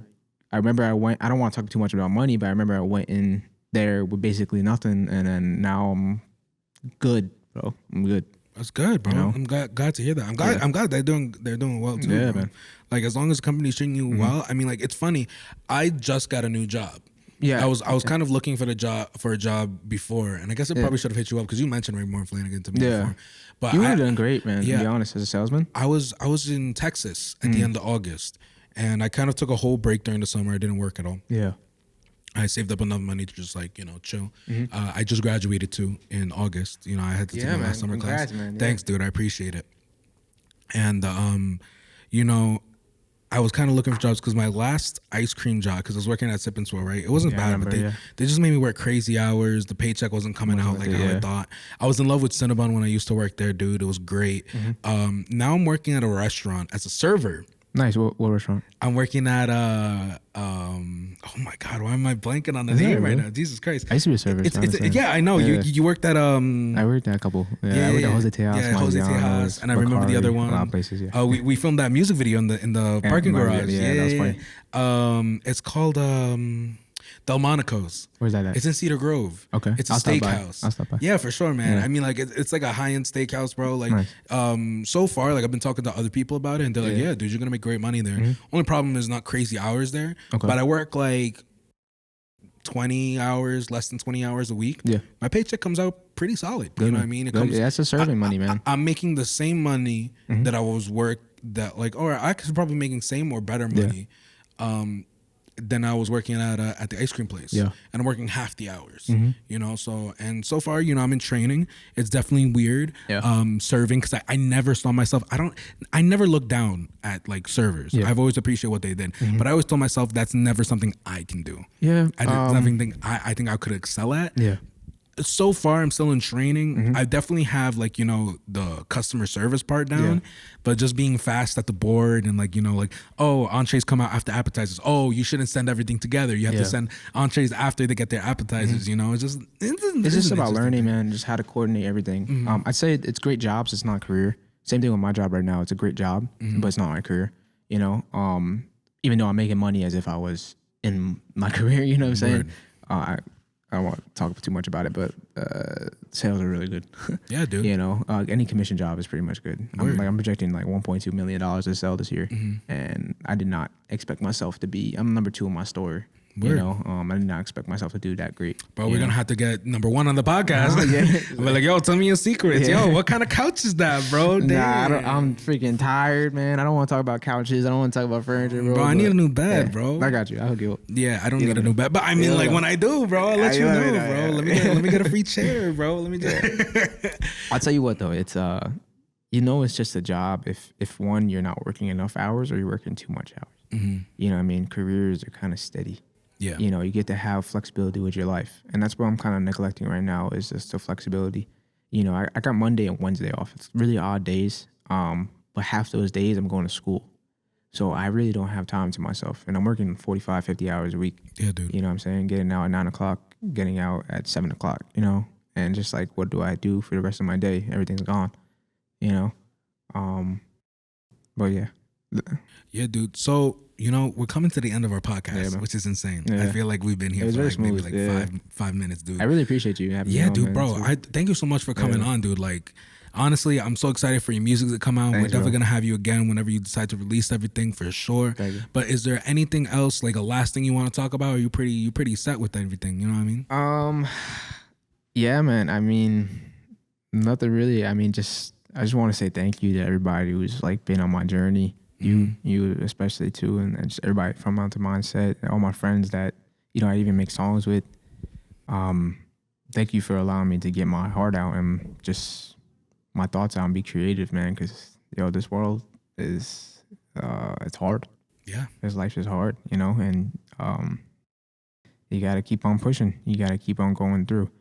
remember I don't want to talk too much about money, but I remember I went in there with basically nothing, and then now I'm good, bro. I'm good. That's good, bro. You know? I'm glad to hear that. I'm glad they're doing well too. Yeah, bro. man. Like as long as the company's treating you well. I mean, like it's funny. I just got a new job. Yeah. I was kind of looking for a job before, and I guess I probably should have hit you up because you mentioned Raymore Flanagan to me before. But you would have done great, man. Yeah, to be honest, as a salesman. I was in Texas at the end of August, and I kind of took a whole break during the summer. I didn't work at all. Yeah. I saved up enough money to just chill. I just graduated too in August. I had to take my last summer class. Man. Yeah. Thanks, dude. I appreciate it. And I was kind of looking for jobs because my last ice cream job, because I was working at Sip and Swirl, right? It wasn't bad, but they just made me work crazy hours. The paycheck wasn't coming out like how I thought. I was in love with Cinnabon when I used to work there, dude. It was great. Now I'm working at a restaurant as a server. Nice. What restaurant? I'm working at oh my God, why am I blanking on the name right now? Jesus Christ. I used to be a server. Yeah, I know. Yeah. You worked at I worked at a couple. I worked at Jose Tejas. Yeah, Jose Tejas. And I remember the other one. A lot of places, yeah. We filmed that music video in the parking garage. Yeah, that was funny. It's called Delmonico's. Where's that at? It's in Cedar Grove. Okay. It's a steakhouse. I'll stop by. Yeah, for sure, man. Yeah. I mean, it's like a high-end steakhouse, bro. Like, Nice. so far, I've been talking to other people about it, and they're like, yeah, dude, you're gonna make great money there. Only problem is not crazy hours there. Okay. But I work like 20 hours, less than 20 hours a week. Yeah. My paycheck comes out pretty solid. Good, you know what I mean? It comes, that's the serving money, man. I'm making the same money that I was I could probably making same or better money. Than I was working at the ice cream place. Yeah. And I'm working half the hours. So far, I'm in training. It's definitely weird. Yeah. Serving, because I never saw myself, I never looked down at like servers. Yeah. I've always appreciated what they did. But I always told myself that's never something I can do. Yeah. I think I could excel at. Yeah. So far, I'm still in training. I definitely have the customer service part down, but just being fast at the board and entrees come out after appetizers. Oh, you shouldn't send everything together. You have to send entrees after they get their appetizers. It's just about learning, man. Just how to coordinate everything. I'd say it's great jobs. It's not a career. Same thing with my job right now. It's a great job, but it's not my career. Even though I'm making money as if I was in my career. You know what I'm saying? I don't want to talk too much about it, but sales are really good. Yeah, dude. Any commission job is pretty much good. I'm projecting like $1.2 million to sell this year, and I did not expect myself to be. I'm number 2 in my store. Word. I did not expect myself to do that great. Bro, we're gonna have to get number 1 on the podcast. We're like, yo, tell me your secrets. Yo, what kind of couch is that, bro? Damn. Nah, I'm freaking tired, man. I don't want to talk about couches. I don't want to talk about furniture, bro. Bro, I need a new bed, bro. I got you. I'll hook you up. Yeah, I don't need a new bed, but I mean, when I do, bro, I'll let you know, bro. Let me get a free chair, bro. Let me just. I'll tell you what though, it's it's just a job. If one, you're not working enough hours, or you're working too much hours. You know what I mean? Careers are kind of steady. Yeah. You get to have flexibility with your life. And that's what I'm kind of neglecting right now is just the flexibility. I got Monday and Wednesday off. It's really odd days. But half those days I'm going to school. So I really don't have time to myself. And I'm working 45, 50 hours a week. Yeah, dude. You know what I'm saying? Getting out at 9 o'clock, getting out at 7 o'clock, And just like, what do I do for the rest of my day? Everything's gone, But yeah. Yeah, dude. So, we're coming to the end of our podcast, which is insane. Yeah. I feel like we've been here for maybe five minutes, dude. I really appreciate you having me on, dude, man. Bro. I thank you so much for coming on, dude. Like, honestly, I'm so excited for your music to come out. Thanks, we're definitely going to have you again whenever you decide to release everything, for sure. Thank you. But is there anything else, like a last thing you want to talk about? Or are you pretty set with everything? You know what I mean? Yeah, man. I mean, nothing really. I mean, I just want to say thank you to everybody who's been on my journey. You especially too, and just everybody from Mountain Mindset, all my friends that I even make songs with. Thank you for allowing me to get my heart out and just my thoughts out and be creative, man. Because this world is it's hard. Yeah, this life is hard, and you got to keep on pushing. You got to keep on going through.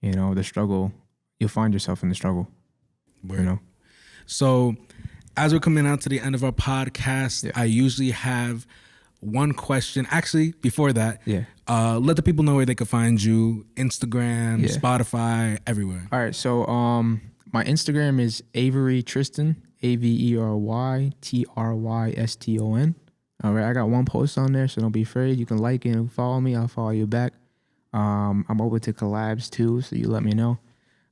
The struggle. You'll find yourself in the struggle. Word. So, as we're coming out to the end of our podcast, I usually have one question. Actually, before that, let the people know where they can find you. Instagram, Spotify, everywhere. All right. So my Instagram is Avery Tryston, AveryTryston. All right. I got one post on there, so don't be afraid. You can like it and follow me. I'll follow you back. I'm open to collabs too, so you let me know.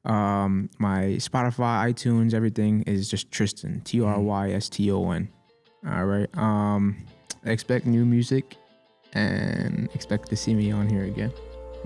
My Spotify, iTunes, everything is just Tryston, Tryston. All right. Expect new music and expect to see me on here again.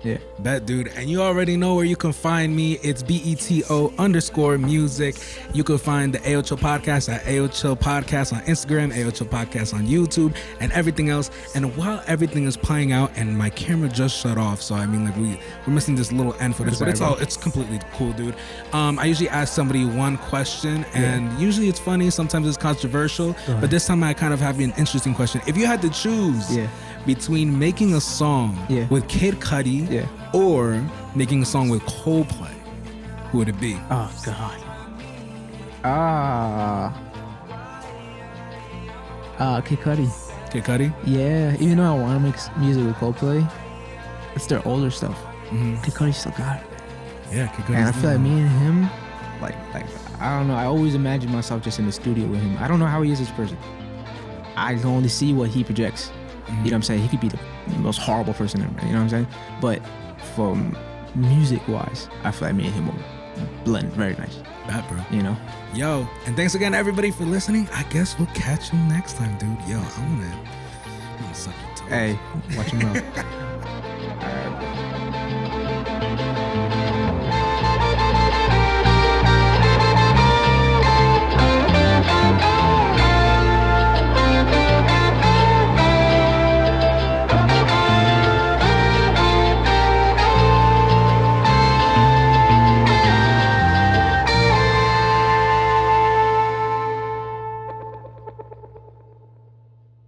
Yeah. Bet, dude. And you already know where you can find me. It's BETO_music. You can find the Ayoo Chill Podcast at Ayoo Chill Podcast on Instagram, Ayoo Chill Podcast on YouTube, and everything else. And while everything is playing out, and my camera just shut off, so I mean, like we're missing this little end footage, but it's completely cool, dude. I usually ask somebody one question, and usually it's funny. Sometimes it's controversial, but this time I kind of have an interesting question. If you had to choose between making a song with Kid Cudi or making a song with Coldplay, who would it be? Oh God. Kid Cudi. Kid Cudi? Yeah, even though I want to make music with Coldplay, it's their older stuff. Kid Cudi still got it. Yeah, Kid Cudi. And I feel like me and him, like I don't know. I always imagine myself just in the studio with him. I don't know how he is as a person. I can only see what he projects. You know what I'm saying? He could be the most horrible person ever. You know what I'm saying? But from music-wise, I feel like me and him will blend very nice. That, bro. You know? Yo, and thanks again, everybody, for listening. I guess we'll catch you next time, dude. Yo, I'm gonna suck your toes. Hey, watch him out.